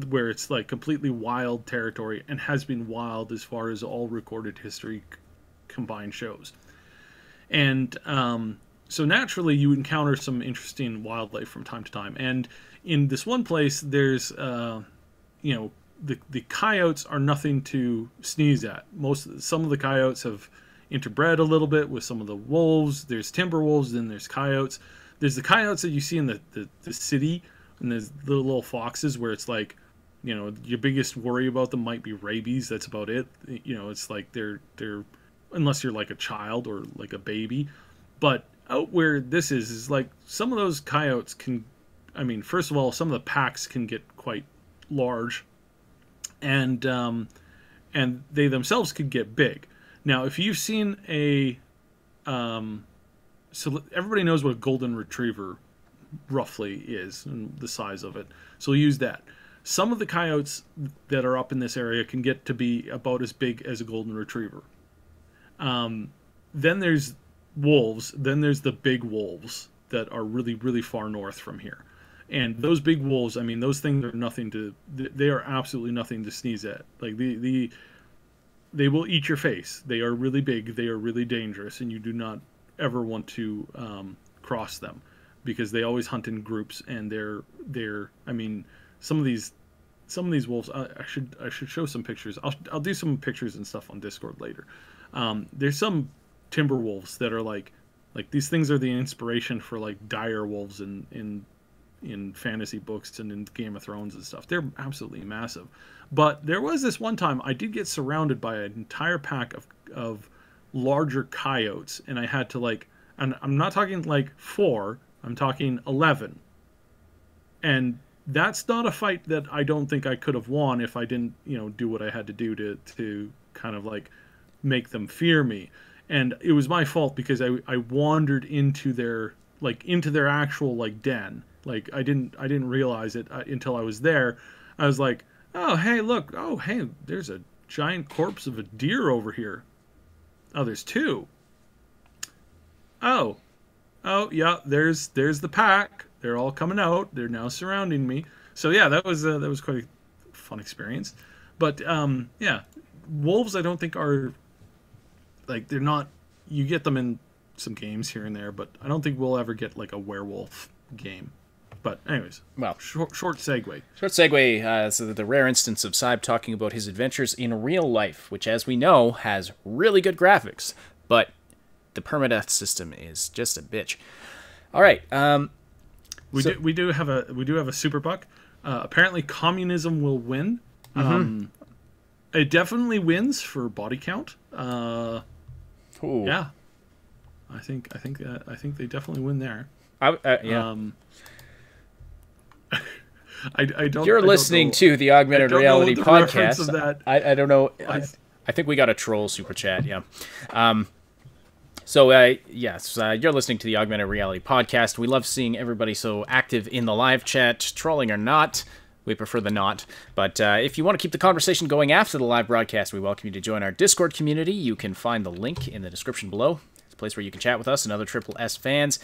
Where it's like completely wild territory, and has been wild as far as all recorded history combined shows. And so naturally you encounter some interesting wildlife from time to time. And in this one place, there's, the coyotes are nothing to sneeze at. Some of the coyotes have interbred a little bit with some of the wolves. There's timber wolves, then there's coyotes. There's the coyotes that you see in the city, and there's the little foxes where it's like, your biggest worry about them might be rabies. That's about it. It's like they're unless you're like a child or like a baby. But out where this is like some of those coyotes can, first of all, some of the packs can get quite large, and they themselves could get big. Now, if you've seen so everybody knows what a golden retriever roughly is and the size of it. So we'll use that. some of the coyotes that are up in this area can get to be about as big as a golden retriever. Then there's wolves. Then there's the big wolves that are really, really far north from here. And those big wolves, I mean, those things are nothing to... They are absolutely nothing to sneeze at. Like, they will eat your face. They are really big. They are really dangerous. And you do not ever want to cross them. Because they always hunt in groups. And they're I mean, some of these wolves... I should show some pictures. I'll do some pictures and stuff on Discord later. There's some timber wolves that are like these things are the inspiration for like dire wolves in fantasy books and in Game of Thrones and stuff. They're absolutely massive. But there was this one time I did get surrounded by an entire pack of larger coyotes, and I had to like, and I'm not talking like 4, I'm talking 11. And that's not a fight that I don't think I could have won if I didn't, do what I had to do to kind of like make them fear me. And it was my fault because I wandered into their actual like den. Like I didn't realize it until I was there. I was like, oh hey, look, oh hey, there's a giant corpse of a deer over here. Oh, there's 2. Oh yeah, there's the pack. They're all coming out. They're now surrounding me. So yeah, that was quite a fun experience. But yeah, wolves I don't think are like, they're not. You get them in some games here and there, but I don't think we'll ever get like a werewolf game. But anyways, well, short segue. Short segue. So the rare instance of Cyb talking about his adventures in real life, which, as we know, has really good graphics, but the permadeath system is just a bitch. All right. We do have a super buck. Apparently, communism will win. Mm-hmm. It definitely wins for body count. Yeah, I think they definitely win there. Yeah. I don't. You're listening to the Augmented Reality podcast. I don't know. I think we got a troll super chat. Yeah. So yes, you're listening to the Augmented Reality podcast. We love seeing everybody so active in the live chat, trolling or not. We prefer the not. But if you want to keep the conversation going after the live broadcast, we welcome you to join our Discord community. You can find the link in the description below. It's a place where you can chat with us and other Triple S fans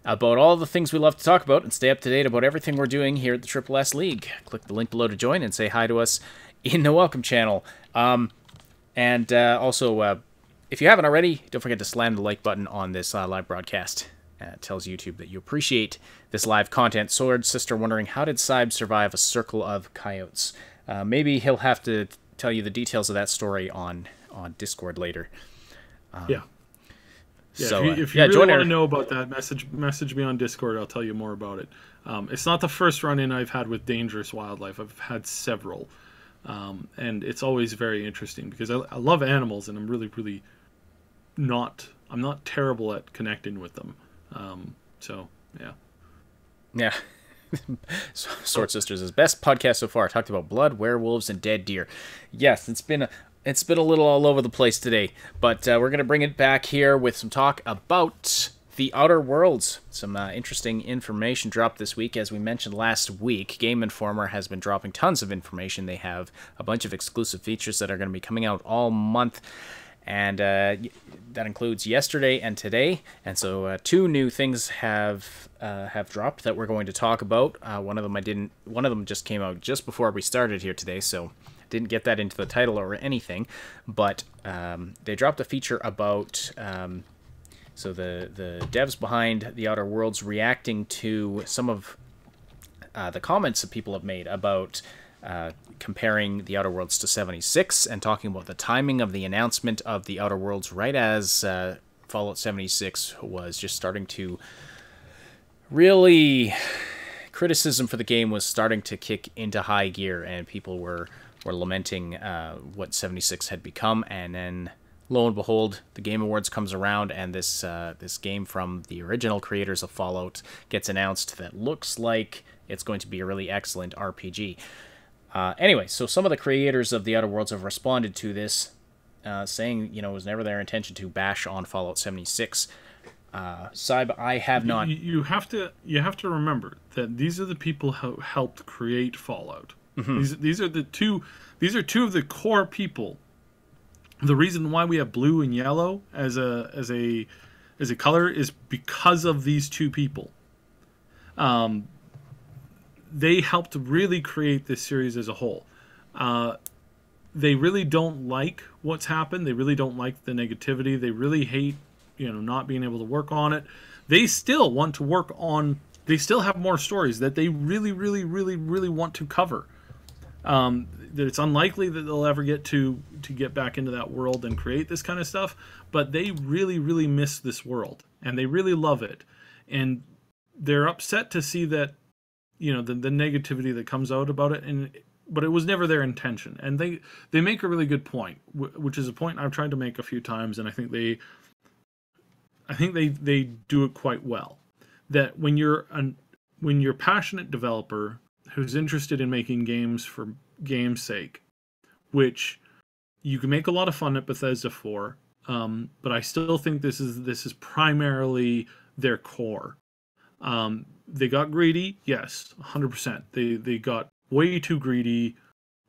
about all the things we love to talk about and stay up to date about everything we're doing here at the Triple S League. Click the link below to join and say hi to us in the welcome channel. And also, if you haven't already, don't forget to slam the like button on this live broadcast. It tells YouTube that you appreciate this live content. Sword Sister wondering, how did Cyb survive a circle of coyotes? Maybe he'll have to tell you the details of that story on Discord later. Yeah. So, if you really want to know about that, message me on Discord. I'll tell you more about it. It's not the first run-in I've had with dangerous wildlife. I've had several. And it's always very interesting because I love animals, and I'm really not terrible at connecting with them. So yeah. Yeah. Sword Sisters' best podcast so far. Talked about blood, werewolves, and dead deer. Yes, it's been a little all over the place today, but we're going to bring it back here with some talk about the Outer Worlds. Some interesting information dropped this week. As we mentioned last week, Game Informer has been dropping tons of information. They have a bunch of exclusive features that are going to be coming out all month, and that includes yesterday and today. And so 2 new things have dropped that we're going to talk about. One of them just came out just before we started here today, so didn't get that into the title or anything. But they dropped a feature about so the devs behind the Outer Worlds reacting to some of the comments that people have made about comparing the Outer Worlds to 76 and talking about the timing of the announcement of the Outer Worlds right as Fallout 76 was just starting to really... Criticism for the game was starting to kick into high gear, and people were lamenting what 76 had become. And then, lo and behold, the Game Awards comes around, and this game from the original creators of Fallout gets announced that looks like it's going to be a really excellent RPG. Anyway, so some of the creators of the Outer Worlds have responded to this, saying, it was never their intention to bash on Fallout 76. Cyb, I have not... You have to remember that these are the people who helped create Fallout. These are two of the core people. The reason why we have blue and yellow as a color is because of these two people. They helped really create this series as a whole. They really don't like what's happened. They really don't like the negativity. They really hate, not being able to work on it. They still want to work on. They still have more stories that they really, really, really, really want to cover. That it's unlikely that they'll ever get to get back into that world and create this kind of stuff, but they really, really miss this world and they really love it, and they're upset to see that, the negativity that comes out about it, but it was never their intention. And they make a really good point, which is a point I've tried to make a few times, and I think they do it quite well. That when you're a passionate developer who's interested in making games for game's sake, which you can make a lot of fun at Bethesda for, but I still think this is primarily their core. They got greedy, yes, 100%. They got way too greedy,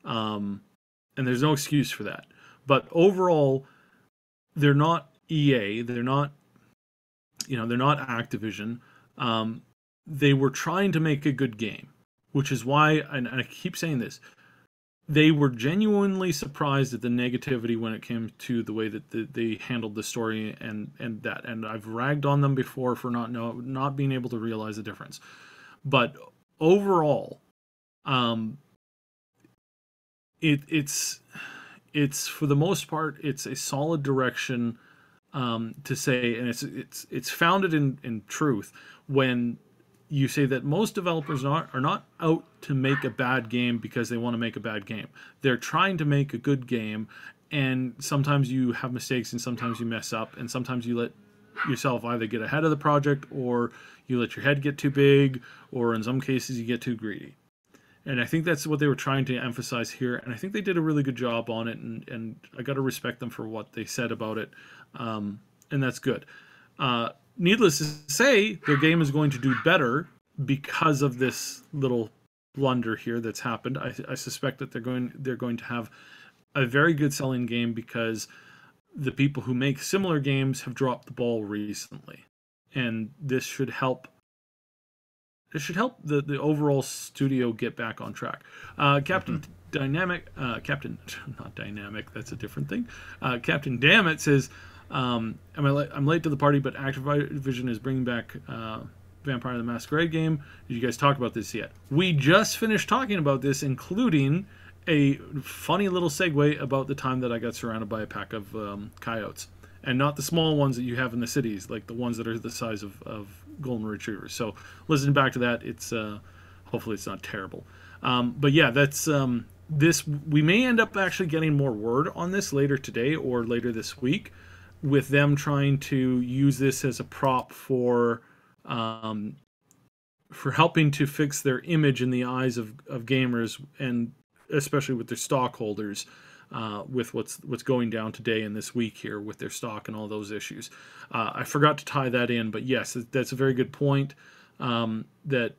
and there's no excuse for that. But overall, they're not EA. They're not Activision. They were trying to make a good game, which is why, and I keep saying this, they were genuinely surprised at the negativity when it came to the way that they handled the story and that. And I've ragged on them before for not being able to realize the difference. But overall, it's for the most part, it's a solid direction to say, and it's founded in truth when you say that most developers are not out to make a bad game because they want to make a bad game. They're trying to make a good game, and sometimes you have mistakes, and sometimes you mess up, and sometimes you let yourself either get ahead of the project, or you let your head get too big, or in some cases you get too greedy. And I think that's what they were trying to emphasize here, and I think they did a really good job on it, and I got to respect them for what they said about it, and that's good. Needless to say, their game is going to do better because of this little blunder here that's happened. I suspect that they're going to have a very good selling game because the people who make similar games have dropped the ball recently, and this should help. This should help the overall studio get back on track. Captain not Dynamic, that's a different thing. Captain Dammit says, I'm late to the party, but Activision is bringing back Vampire the Masquerade game. Did you guys talk about this yet? We just finished talking about this, including a funny little segue about the time that I got surrounded by a pack of coyotes. And not the small ones that you have in the cities, like the ones that are the size of golden retrievers. So listen back to that. It's hopefully it's not terrible. But yeah, that's this. We may end up actually getting more word on this later today or later this week, with them trying to use this as a prop for helping to fix their image in the eyes of gamers, and especially with their stockholders, with what's going down today and this week here with their stock and all those issues. I forgot to tie that in, but yes, that's a very good point. That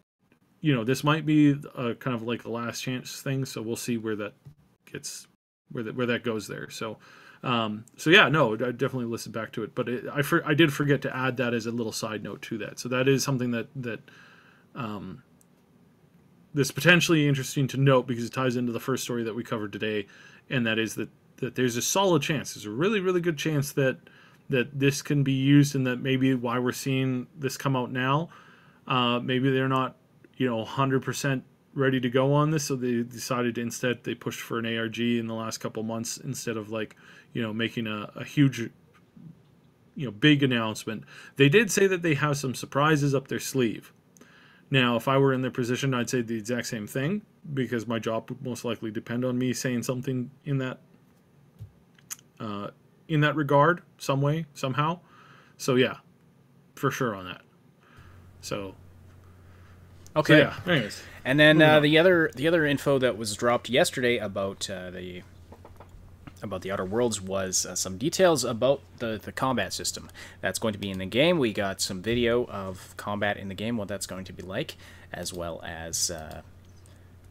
this might be a kind of like a last chance thing, so we'll see where that gets, where that goes there. So yeah, no, I definitely listened back to it, but I did forget to add that as a little side note to that. So that is something that that's potentially interesting to note, because it ties into the first story that we covered today, and that is that there's a solid chance, there's a really, really good chance that this can be used, and that maybe why we're seeing this come out now, maybe they're not 100% ready to go on this, so they decided to instead they pushed for an ARG in the last couple months instead of making a huge big announcement. They did say that they have some surprises up their sleeve. Now, if I were in their position, I'd say the exact same thing, because my job would most likely depend on me saying something in that regard, some way, somehow. So yeah, for sure on that. So okay. So yeah. Anyways, and then the other info that was dropped yesterday about the Outer Worlds was some details about the combat system that's going to be in the game. We got some video of combat in the game, what that's going to be like, as well as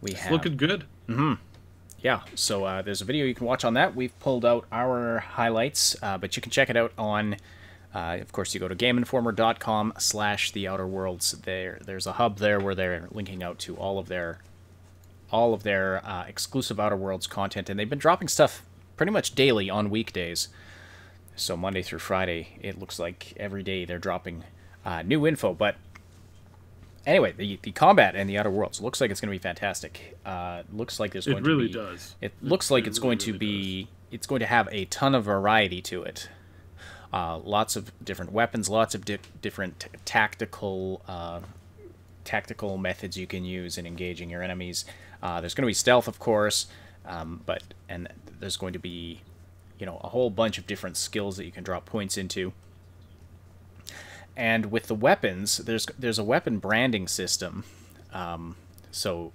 we have... It's looking good. Yeah, so there's a video you can watch on that. We've pulled out our highlights, but you can check it out on, of course, you go to GameInformer.com/The Outer Worlds. There's a hub there where they're linking out to all of their exclusive Outer Worlds content, and they've been dropping stuff pretty much daily on weekdays. So Monday through Friday, it looks like every day they're dropping new info. But anyway, the combat in the Outer Worlds looks like it's going to be fantastic. Looks like there's going to be... It really does. It looks like it's going to be... It's going to have a ton of variety to it. Lots of different weapons, lots of different tactical methods you can use in engaging your enemies. There's going to be stealth, of course, and there's going to be, a whole bunch of different skills that you can drop points into. And with the weapons, there's a weapon branding system. So,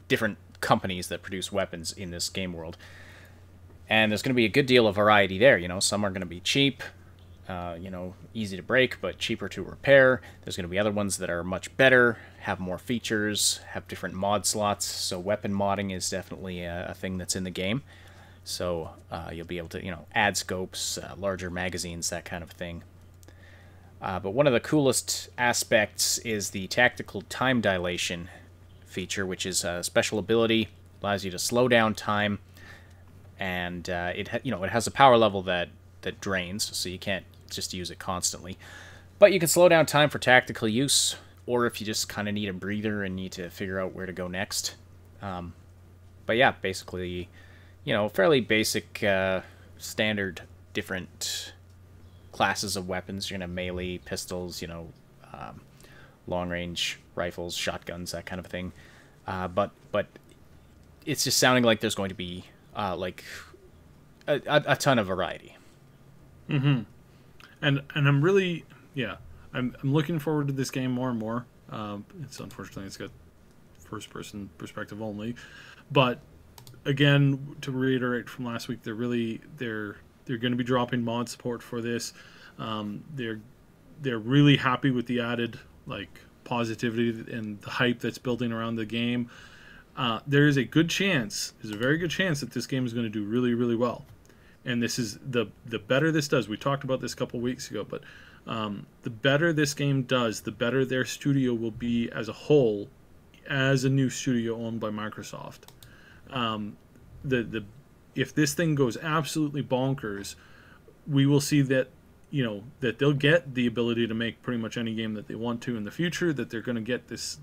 different companies that produce weapons in this game world. And there's going to be a good deal of variety there. Some are going to be cheap, easy to break, but cheaper to repair. There's going to be other ones that are much better, have more features, have different mod slots. So weapon modding is definitely a thing that's in the game. So you'll be able to, add scopes, larger magazines, that kind of thing. But one of the coolest aspects is the tactical time dilation feature, which is a special ability, allows you to slow down time, and it has a power level that drains, so you can't just use it constantly. But you can slow down time for tactical use, or if you just kind of need a breather and need to figure out where to go next. But yeah, basically, fairly basic, standard, different classes of weapons. You're going to have melee, pistols, long-range rifles, shotguns, that kind of thing. But it's just sounding like there's going to be like a ton of variety. Mm-hmm. And I'm really, I'm looking forward to this game more and more. Unfortunately it's got first-person perspective only, but again, to reiterate from last week, they're going to be dropping mod support for this. They're really happy with the added positivity and the hype that's building around the game. There's a very good chance that this game is going to do really, really well. And this is the better this does. We talked about this a couple weeks ago, but the better this game does, the better their studio will be as a whole, as a new studio owned by Microsoft. If this thing goes absolutely bonkers, we will see that that they'll get the ability to make pretty much any game that they want to in the future, that they're going to get this,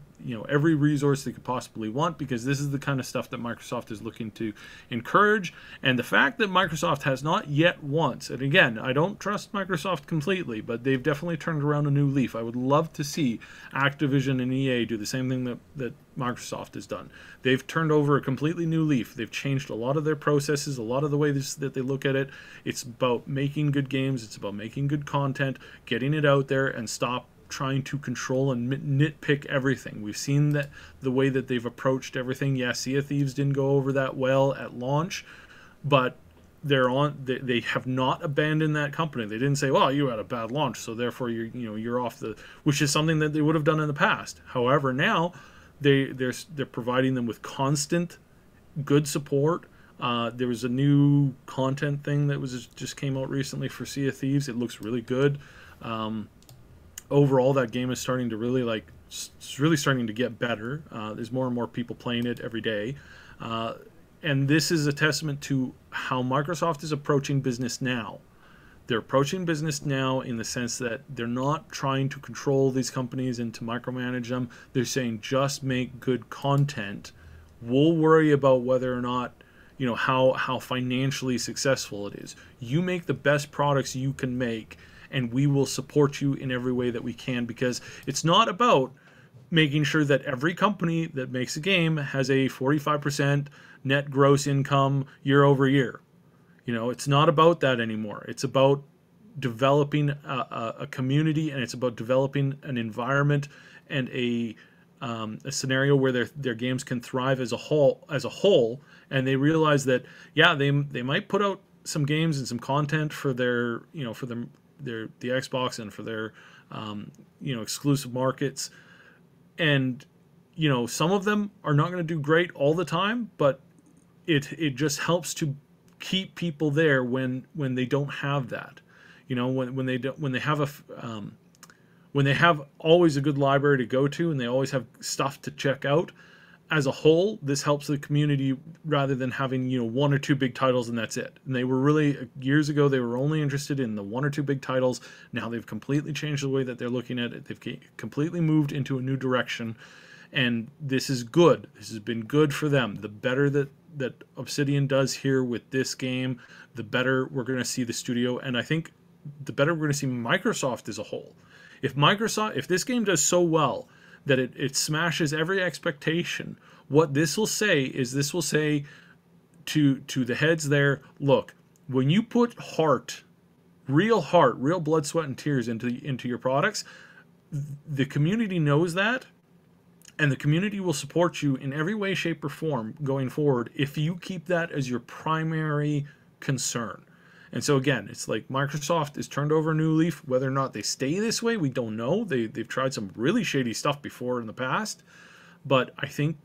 every resource they could possibly want, because this is the kind of stuff that Microsoft is looking to encourage. And the fact that Microsoft has not yet once, and again, I don't trust Microsoft completely, but they've definitely turned around a new leaf. I would love to see Activision and EA do the same thing that Microsoft has done. They've turned over a completely new leaf. They've changed a lot of their processes, a lot of the ways that they look at it. It's about making good games. It's about making good content, getting it out there, and stop trying to control and nitpick everything. We've seen that the way that they've approached everything. Yeah, Sea of Thieves didn't go over that well at launch, but they have not abandoned that company. They didn't say, well, you had a bad launch, so therefore you're off the, which is something that they would have done in the past. However, now they're providing them with constant good support. There was a new content thing that just came out recently for Sea of Thieves. It looks really good. Overall, that game is starting to really it's really starting to get better. There's more and more people playing it every day. And this is a testament to how Microsoft is approaching business now. They're approaching business now in the sense that they're not trying to control these companies and to micromanage them. They're saying, just make good content. We'll worry about whether or not, how financially successful it is. You make the best products you can make, and we will support you in every way that we can, because it's not about making sure that every company that makes a game has a 45% net gross income year over year. It's not about that anymore. It's about developing a community, and it's about developing an environment and a scenario where their games can thrive as a whole. And they realize that, they might put out some games and some content for their the Xbox and for their exclusive markets, and some of them are not going to do great all the time, but it just helps to keep people there when they don't have that. When they have always a good library to go to and they always have stuff to check out. As a whole, this helps the community rather than having, one or two big titles and that's it. And they were really, years ago, they were only interested in the one or two big titles. Now they've completely changed the way that they're looking at it. They've completely moved into a new direction. And this is good. This has been good for them. The better that Obsidian does here with this game, the better we're going to see the studio. And I think the better we're going to see Microsoft as a whole. If this game does so well that it smashes every expectation, what this will say is to the heads there, look, when you put real blood, sweat, and tears into your products, the community knows that, and the community will support you in every way, shape, or form going forward if you keep that as your primary concern. And so again, it's like Microsoft has turned over a new leaf. Whether or not they stay this way, we don't know. They've tried some really shady stuff before in the past, but I think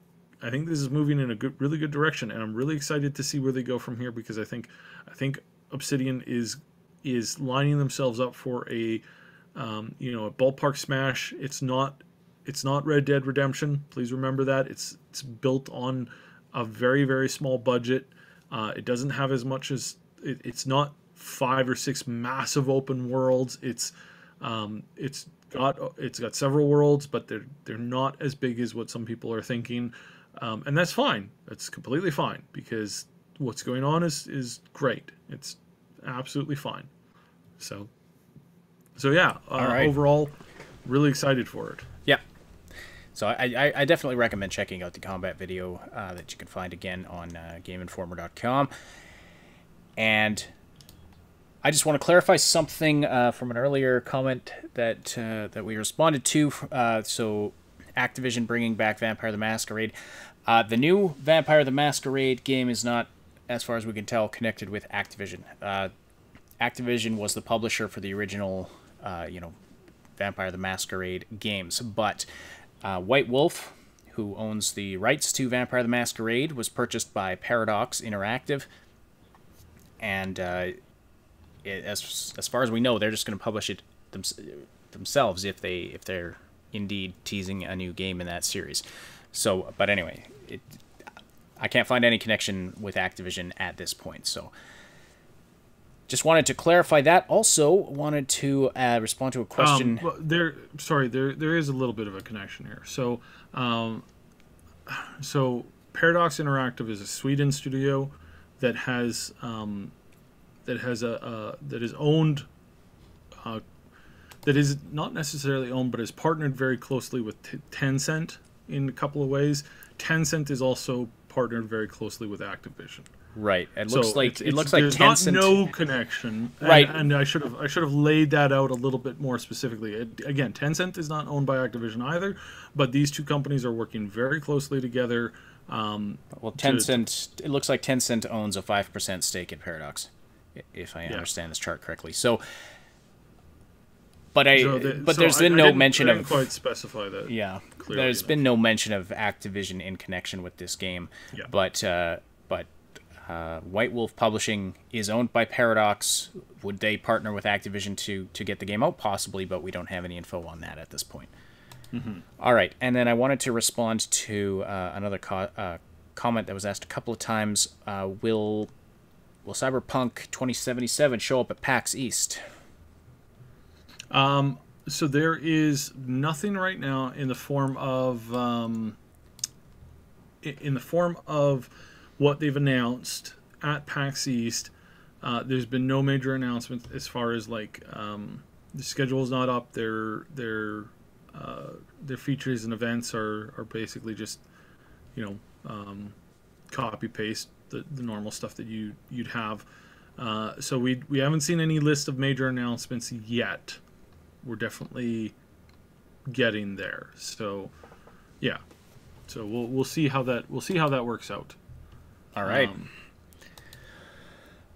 this is moving in a really good direction, and I'm really excited to see where they go from here, because I think Obsidian is lining themselves up for a ballpark smash. It's not Red Dead Redemption. Please remember that it's built on a very, very small budget. It doesn't have as much as it's not 5 or 6 massive open worlds. It's got several worlds, but they're not as big as what some people are thinking, and that's fine. That's completely fine, because what's going on is great. It's absolutely fine. So yeah. All right. Overall, really excited for it. Yeah. So I definitely recommend checking out the combat video that you can find again on GameInformer.com. And I just want to clarify something from an earlier comment that we responded to. So Activision bringing back Vampire the Masquerade. The new Vampire the Masquerade game is not, as far as we can tell, connected with Activision. Activision was the publisher for the original, Vampire the Masquerade games, but White Wolf, who owns the rights to Vampire the Masquerade, was purchased by Paradox Interactive, and as far as we know, they're just going to publish it themselves if they're indeed teasing a new game in that series. So, but anyway, I can't find any connection with Activision at this point. So, just wanted to clarify that. Also, wanted to respond to a question. There is a little bit of a connection here. So Paradox Interactive is a Sweden studio that is owned, that is not necessarily owned, but is partnered very closely with Tencent in a couple of ways. Tencent is also partnered very closely with Activision. Right. It looks like there's Tencent. Not no connection. Right. And I should have laid that out a little bit more specifically. Again, Tencent is not owned by Activision either, but these two companies are working very closely together. Well, Tencent. It looks like Tencent owns a 5% stake in Paradox, if I understand this chart correctly. So, there's been no mention of. I didn't quite specify that. Yeah, there's been no mention of Activision in connection with this game. Yeah. But White Wolf Publishing is owned by Paradox. Would they partner with Activision to get the game out? Possibly, but we don't have any info on that at this point. Mm-hmm. All right, and then I wanted to respond to another comment that was asked a couple of times. Will Cyberpunk 2077 show up at PAX East? So there is nothing right now in the form of what they've announced at PAX East. There's been no major announcement as far as the schedule is not up. Their features and events are basically just copy paste the normal stuff that you'd have. So we haven't seen any list of major announcements yet. We're definitely getting there. So yeah. So we'll see how that works out. All right.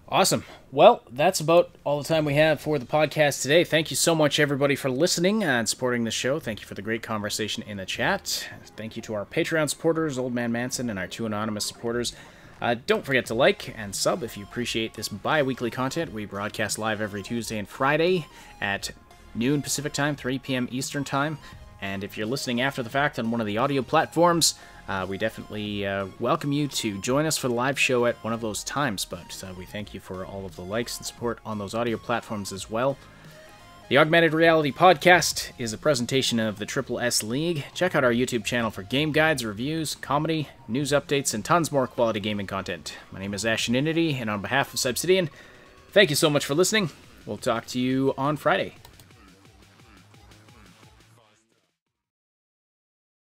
Awesome. Well, that's about all the time we have for the podcast today. Thank you so much, everybody, for listening and supporting the show. Thank you for the great conversation in the chat. Thank you to our Patreon supporters, Old Man Manson, and our 2 anonymous supporters. Don't forget to like and sub if you appreciate this bi-weekly content. We broadcast live every Tuesday and Friday at noon Pacific Time, 3 p.m. Eastern Time. And if you're listening after the fact on one of the audio platforms, we definitely welcome you to join us for the live show at one of those times. But we thank you for all of the likes and support on those audio platforms as well. The Augmented Reality Podcast is a presentation of the Triple S League. Check out our YouTube channel for game guides, reviews, comedy, news updates, and tons more quality gaming content. My name is Asheninity, and on behalf of Subsidian, thank you so much for listening. We'll talk to you on Friday.